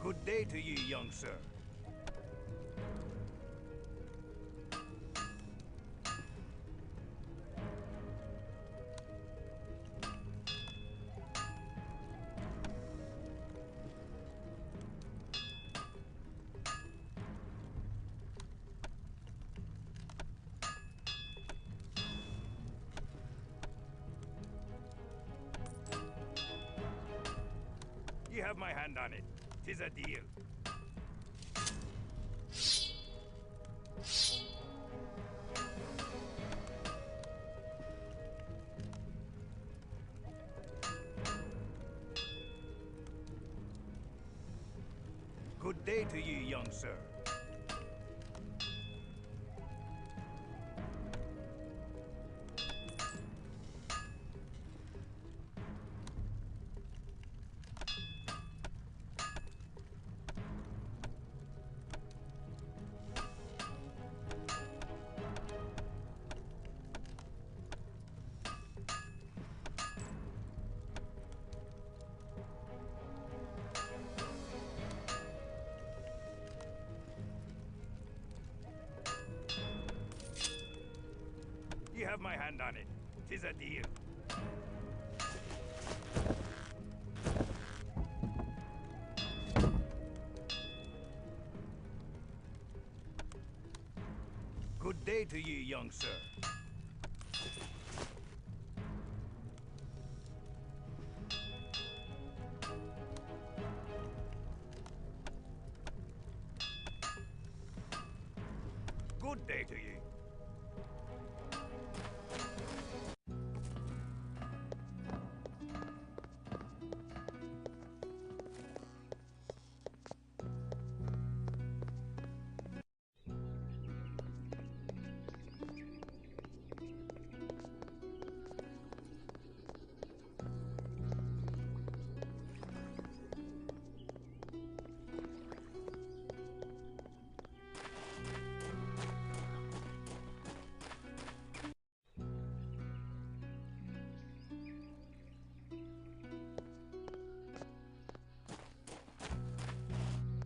Good day to ye, young sir. Ye have my hand on it. 'Tis a deal. Good day to ye, young sir. Ye have my hand on it. 'Tis a deal. Good day to ye, young sir. good day to ye.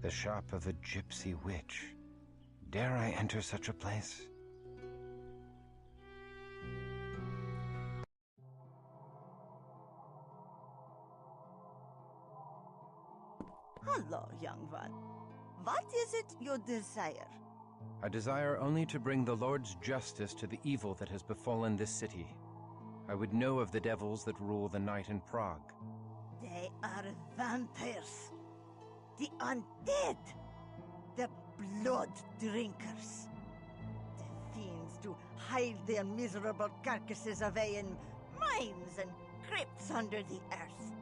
The shop of a gypsy witch. Dare I enter such a place? Hello, young one. What is it you desire? I desire only to bring the Lord's justice to the evil that has befallen this city. I would know of the devils that rule the night in Prague. They are vampires. The undead. The blood drinkers. The fiends to hide their miserable carcasses away in mines and crypts under the earth.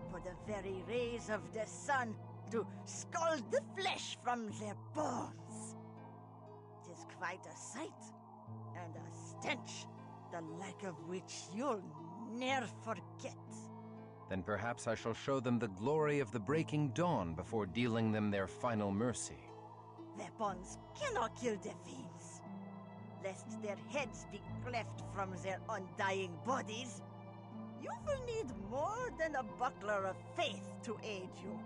For the very rays of the sun to scald the flesh from their bones. It is quite a sight, and a stench, the like of which you'll ne'er forget. Then perhaps I shall show them the glory of the breaking dawn before dealing them their final mercy. Weapons cannot kill the fiends, lest their heads be cleft from their undying bodies. You will need more than a buckler of faith to aid you.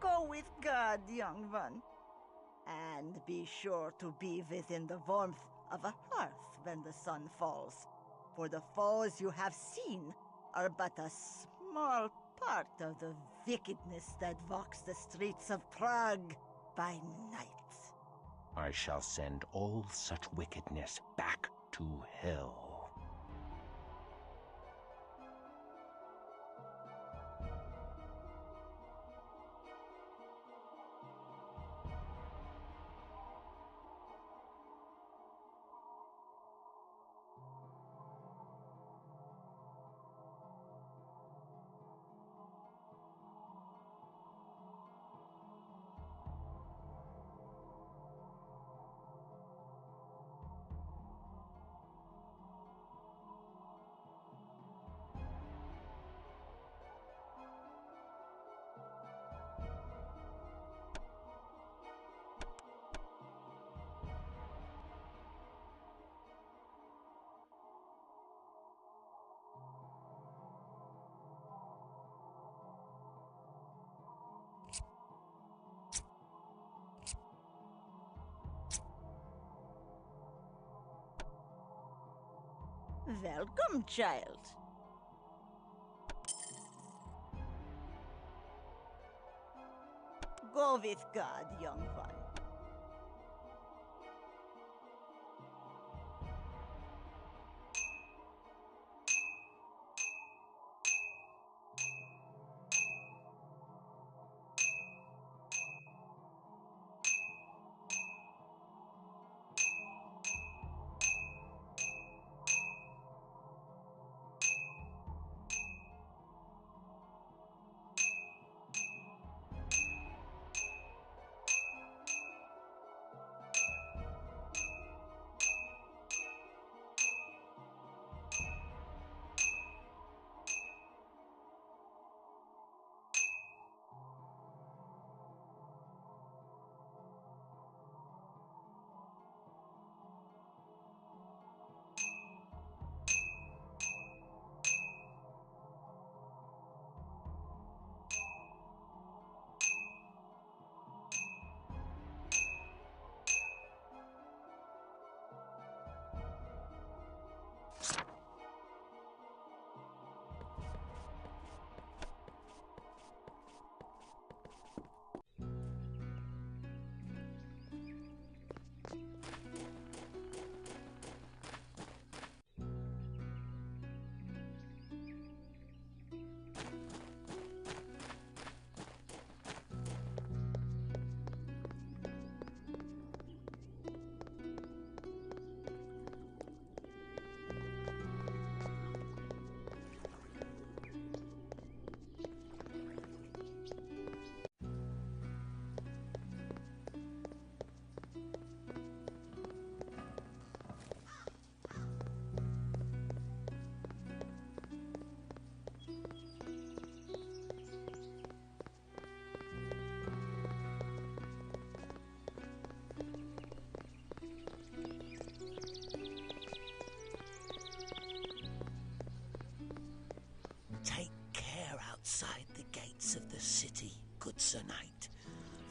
Go with God, young one. And be sure to be within the warmth of a hearth when the sun falls. For the foes you have seen are but a small part of the wickedness that walks the streets of Prague by night. I shall send all such wickedness back to hell. Welcome, child. Go with God, young one.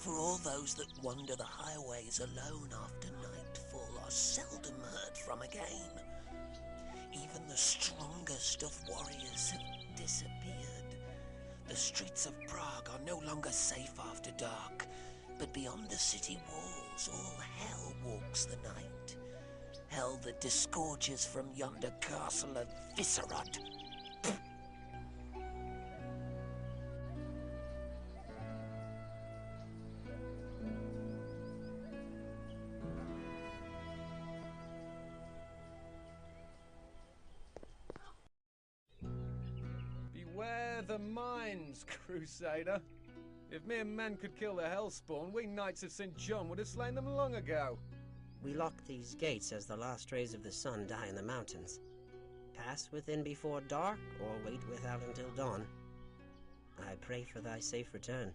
For all those that wander the highways alone after nightfall are seldom heard from again. Even the strongest of warriors have disappeared. The streets of Prague are no longer safe after dark, but beyond the city walls all hell walks the night. Hell that disgorges from yonder castle of Viscerod. Beware the mines, Crusader. If mere men could kill the Hellspawn, we Knights of St. John would have slain them long ago. We lock these gates as the last rays of the sun die in the mountains. Pass within before dark, or wait without until dawn. I pray for thy safe return.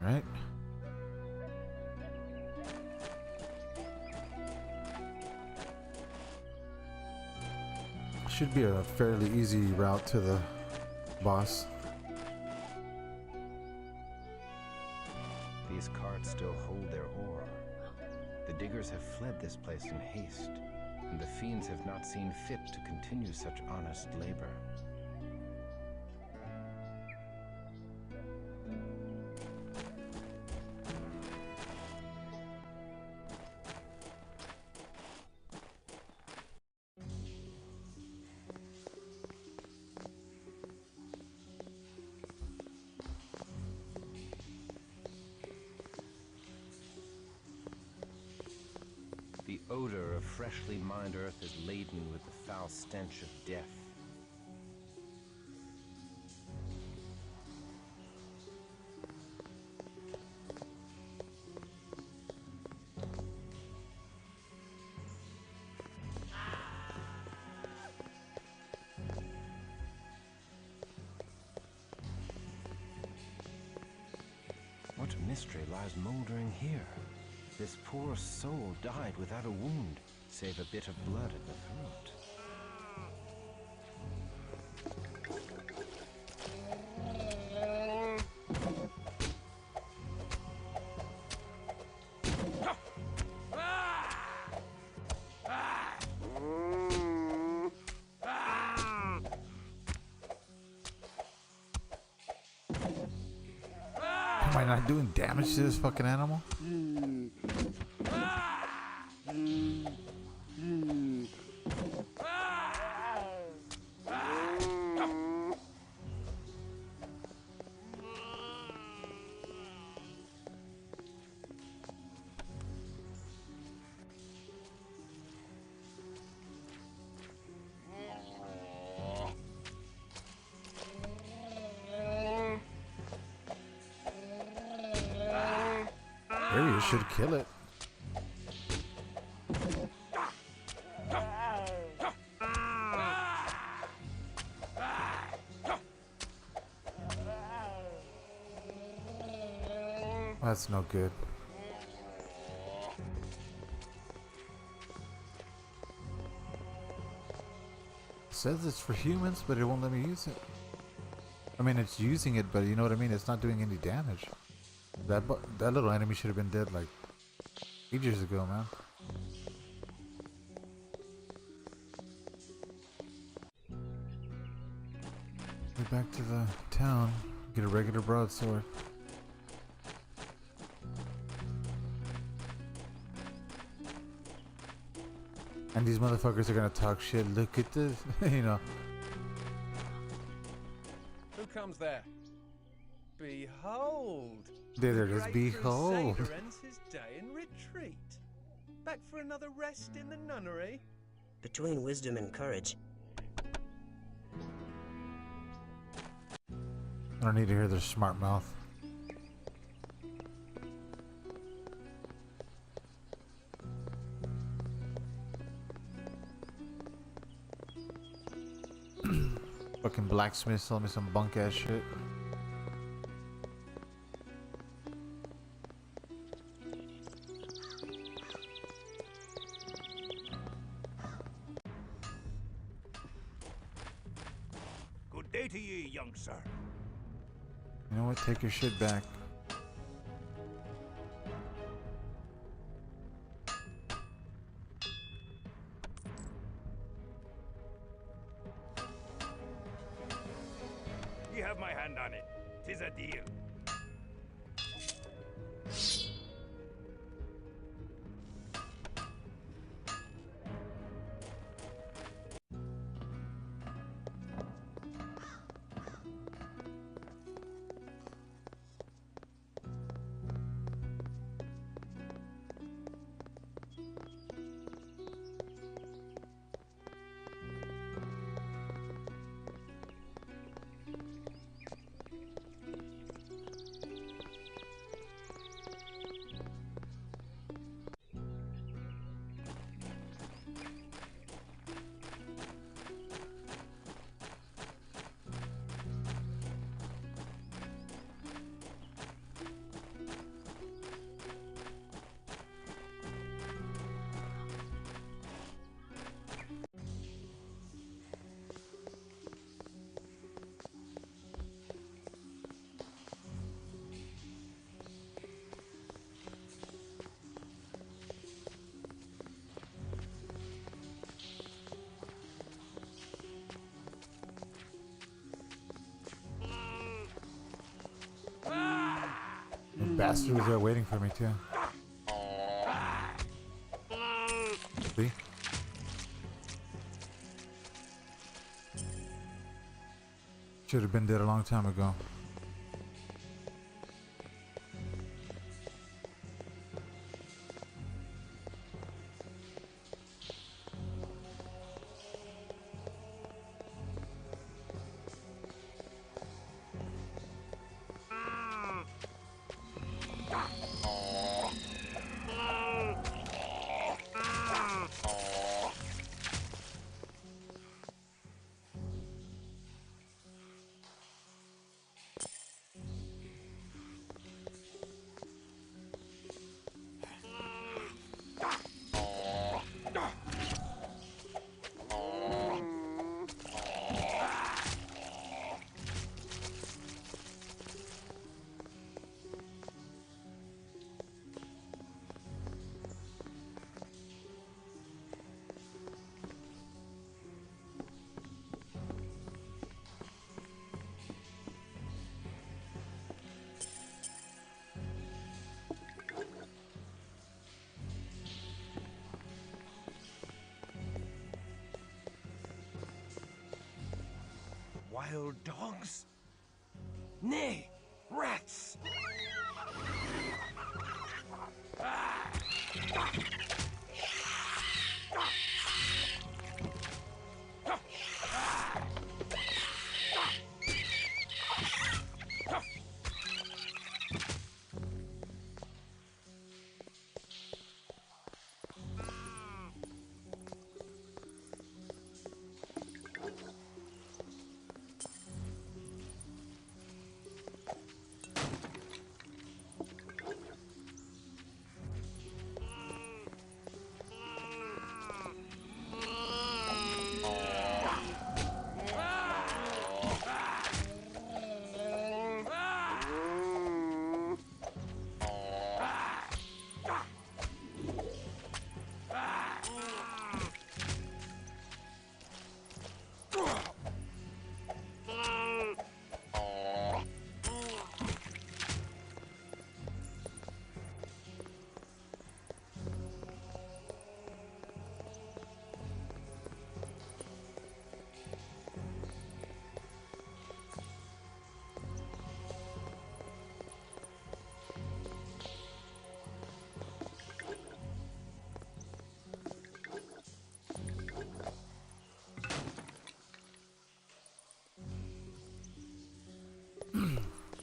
Right. Should be a fairly easy route to the boss. These carts still hold their ore. The diggers have fled this place in haste, and the fiends have not seen fit to continue such honest labor. The odor of freshly mined earth is laden with the foul stench of death. What mystery lies moldering here? This poor soul died without a wound, save a bit of blood at the throat. Am I not doing damage to this fucking animal? Area should kill it. That's no good. It says it's for humans, but it won't let me use it. I mean, it's using it, but you know what I mean? It's not doing any damage. That little enemy should have been dead like ages ago, man. Get back to the town, get a regular broadsword. And these motherfuckers are gonna talk shit. Look at this, you know. Who comes there? Behold! There it is. The great Behold. Crusader ends his day in retreat. Back for another rest in the nunnery? Between wisdom and courage. I don't need to hear their smart mouth. Fucking blacksmith selling me some bunk ass shit. Good day to ye, young sir. You know what? Take your shit back. You have my hand on it. 'Tis a deal. bastard was there waiting for me too. See? Should have been dead a long time ago. Wild dogs? Nay, rats!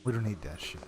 We don't need that shit.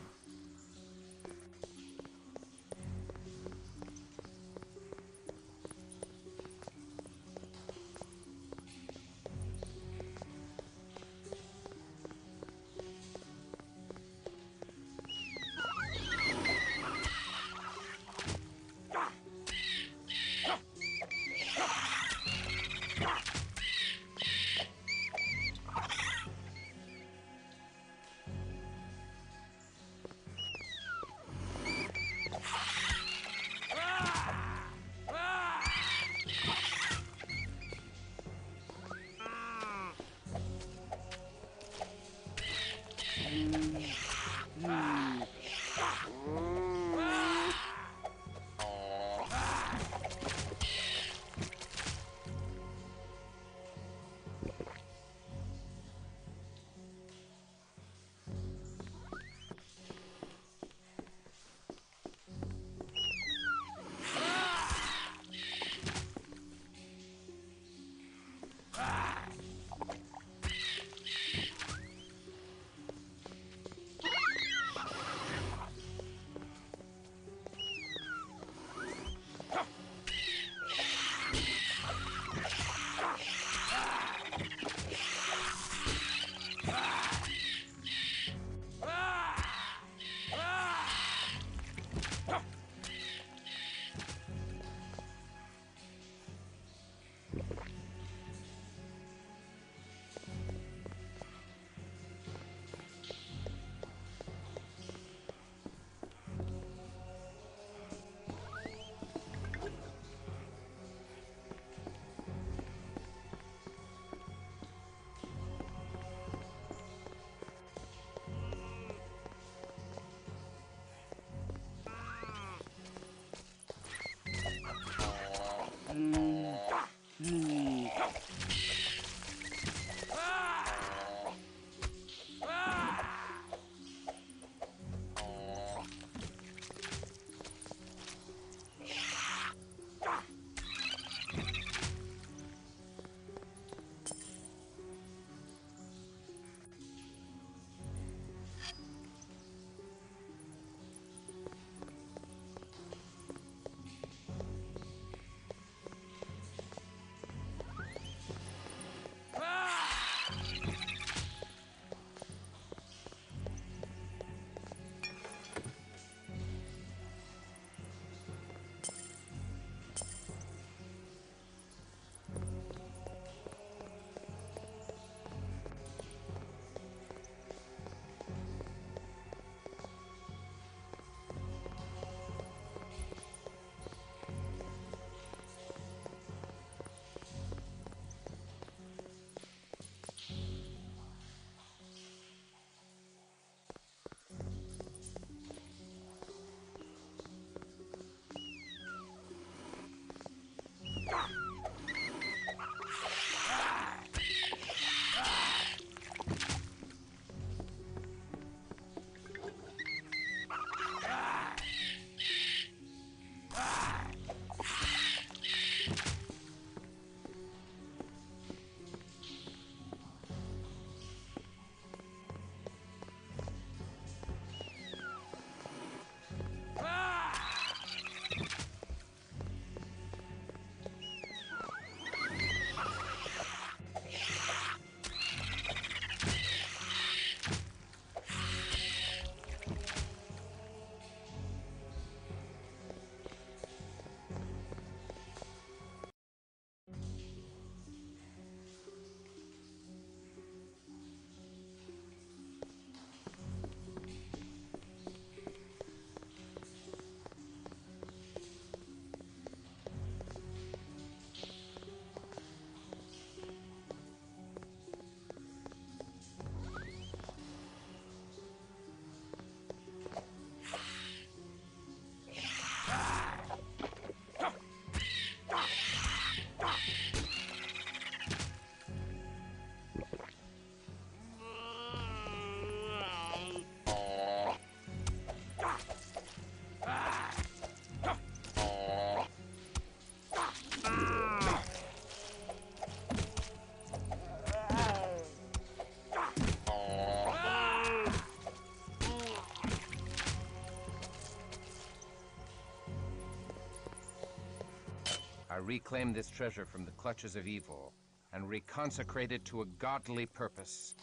I reclaim this treasure from the clutches of evil and reconsecrate it to a godly purpose.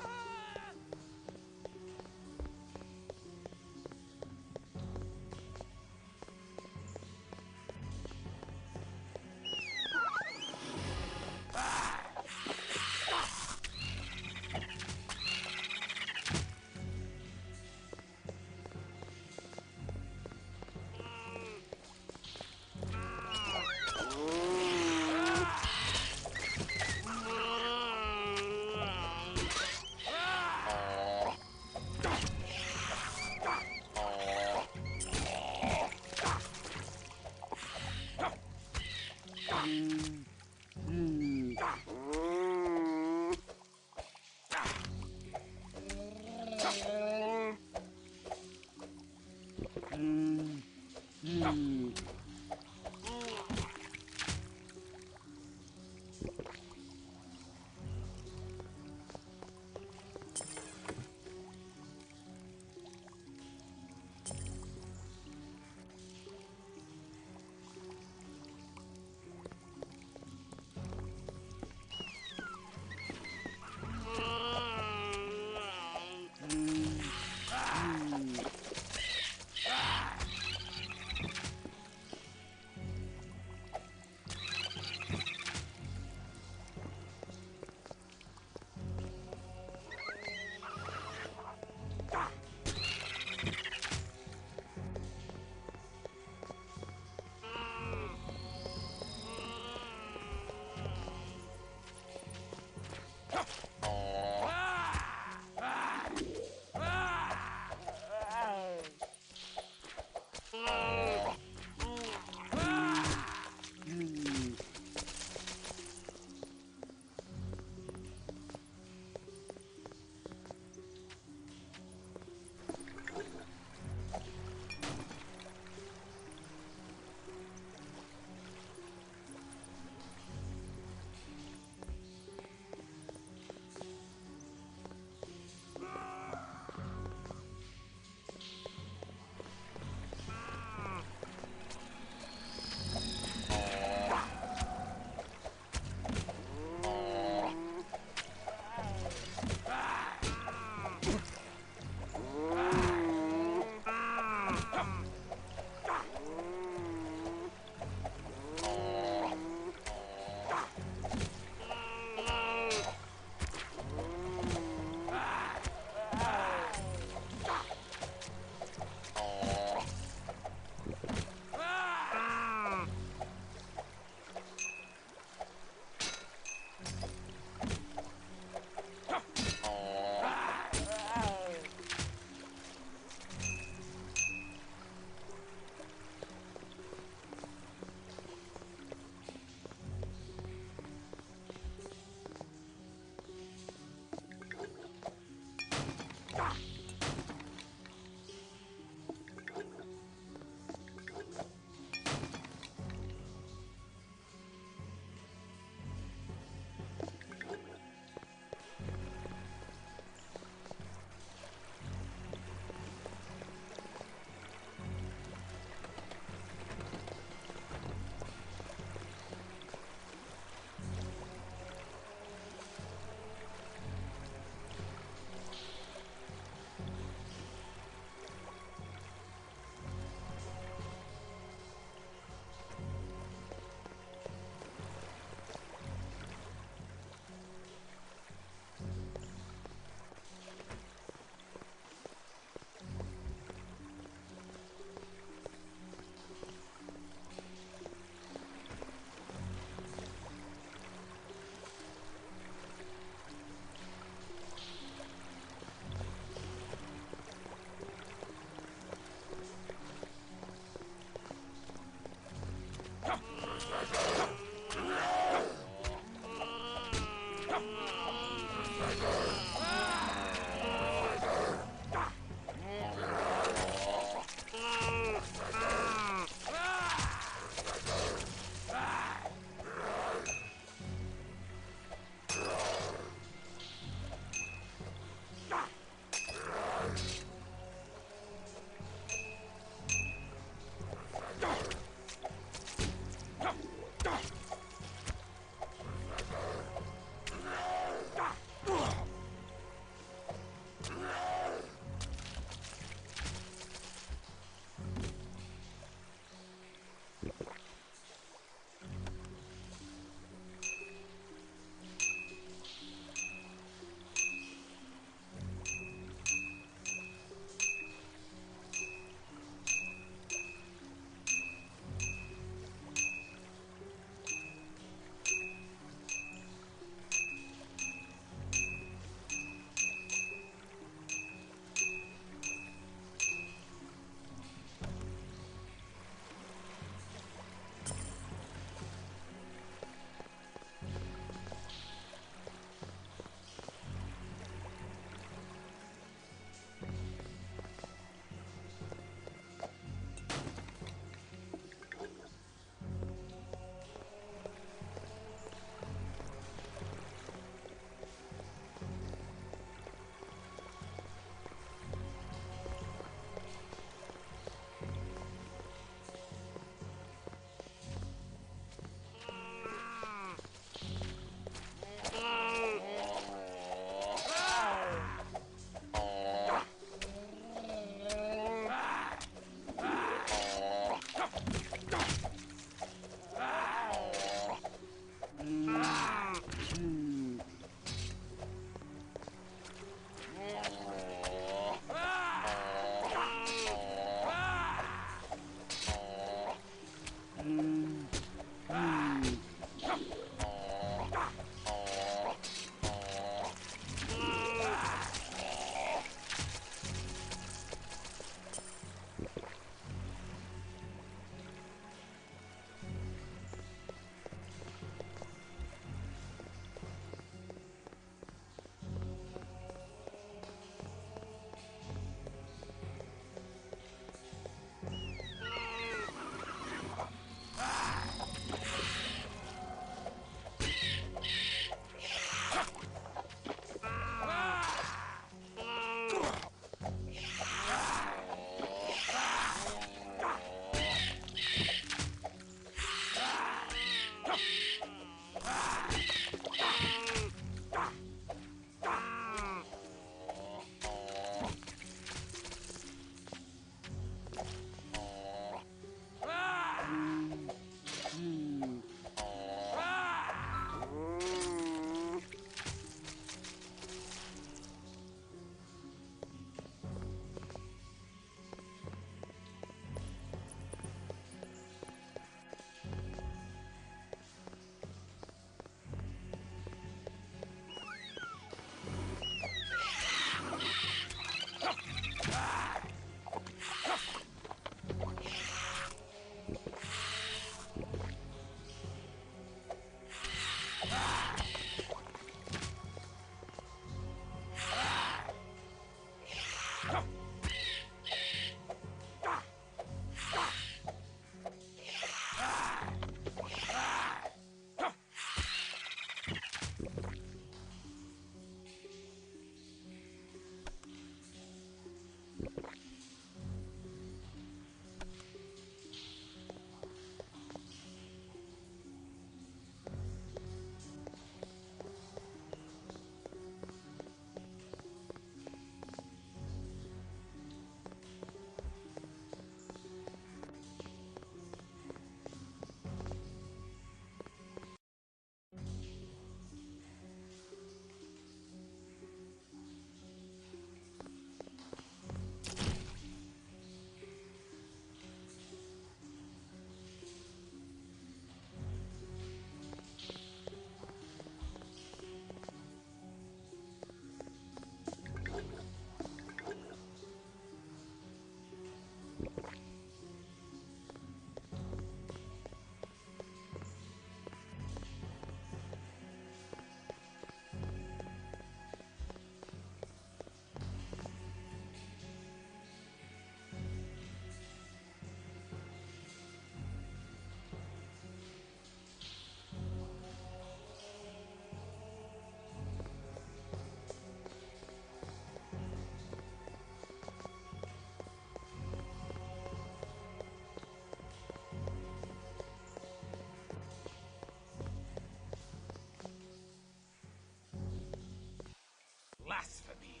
blasphemy.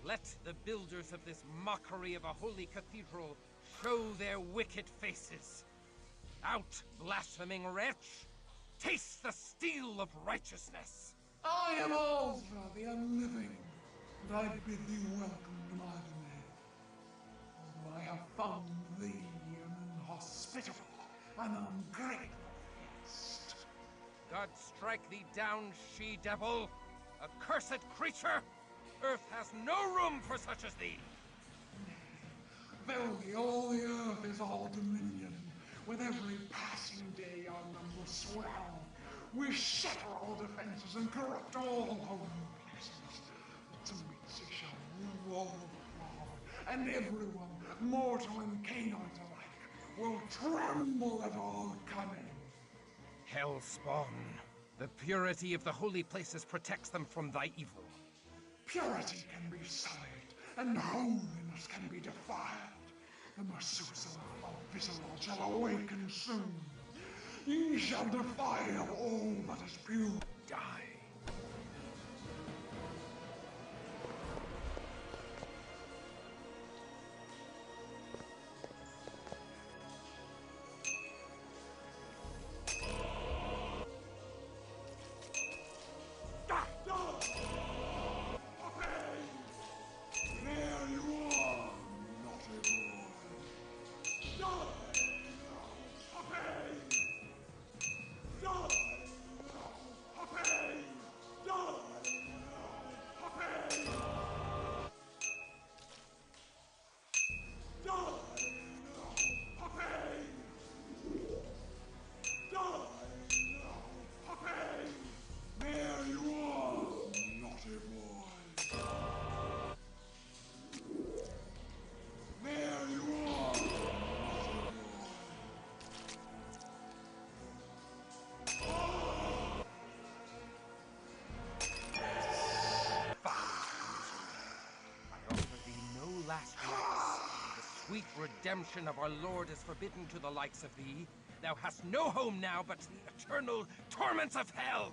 Let the builders of this mockery of a holy cathedral show their wicked faces. Out, blaspheming wretch! Taste the steel of righteousness! I am Alpha, the unliving, and I bid thee welcome to my domain. Although I have found thee an inhospitable and ungrateful guest. God strike thee down, she-devil! Accursed creature! Earth has no room for such as thee! Verily, all the earth is all dominion. With every passing day our numbers swell. We shatter all defenses and corrupt all holy places. But to meet we shall rule all of Prague, and everyone, mortal and canine alike, will tremble at our coming. Hellspawn, the purity of the holy places protects them from thy evil. Purity can be sullied, and holiness can be defiled. The Methuselah of Visceral shall awaken soon. Ye shall defile all that is pure. Die. Last rites. The sweet redemption of our Lord is forbidden to the likes of thee. Thou hast no home now but the eternal torments of hell!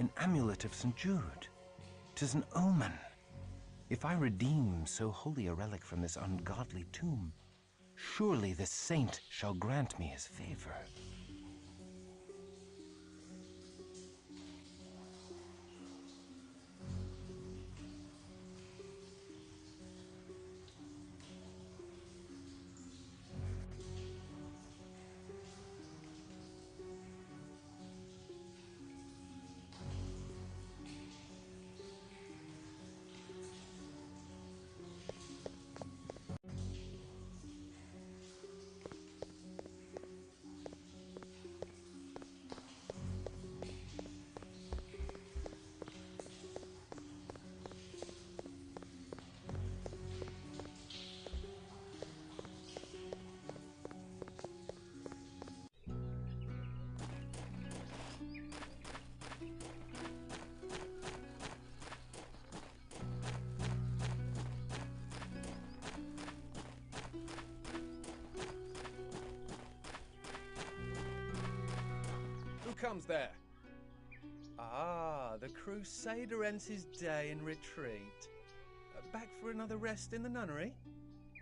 An amulet of St. Jude. 'Tis an omen. If I redeem so holy a relic from this ungodly tomb, surely this saint shall grant me his favor. Comes there? Ah, the Crusader ends his day in retreat. Back for another rest in the nunnery?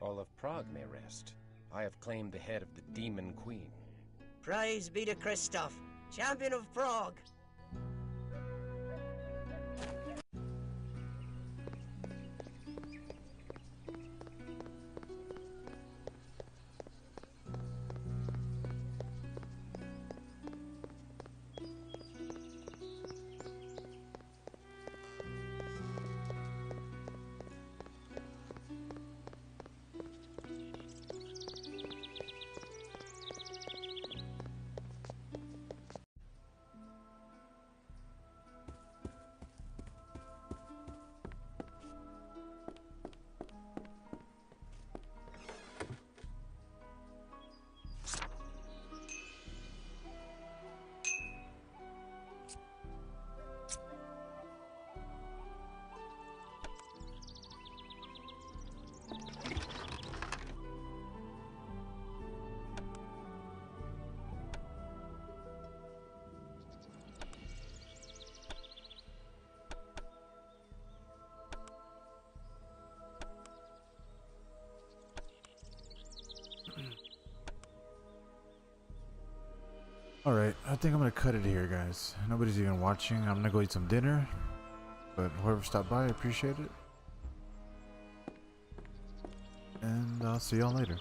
All of Prague may rest. I have claimed the head of the Demon Queen. Praise be to Christoph, champion of Prague. Alright, I think I'm gonna cut it here, guys. Nobody's even watching. I'm gonna go eat some dinner. But whoever stopped by, I appreciate it. And I'll see y'all later.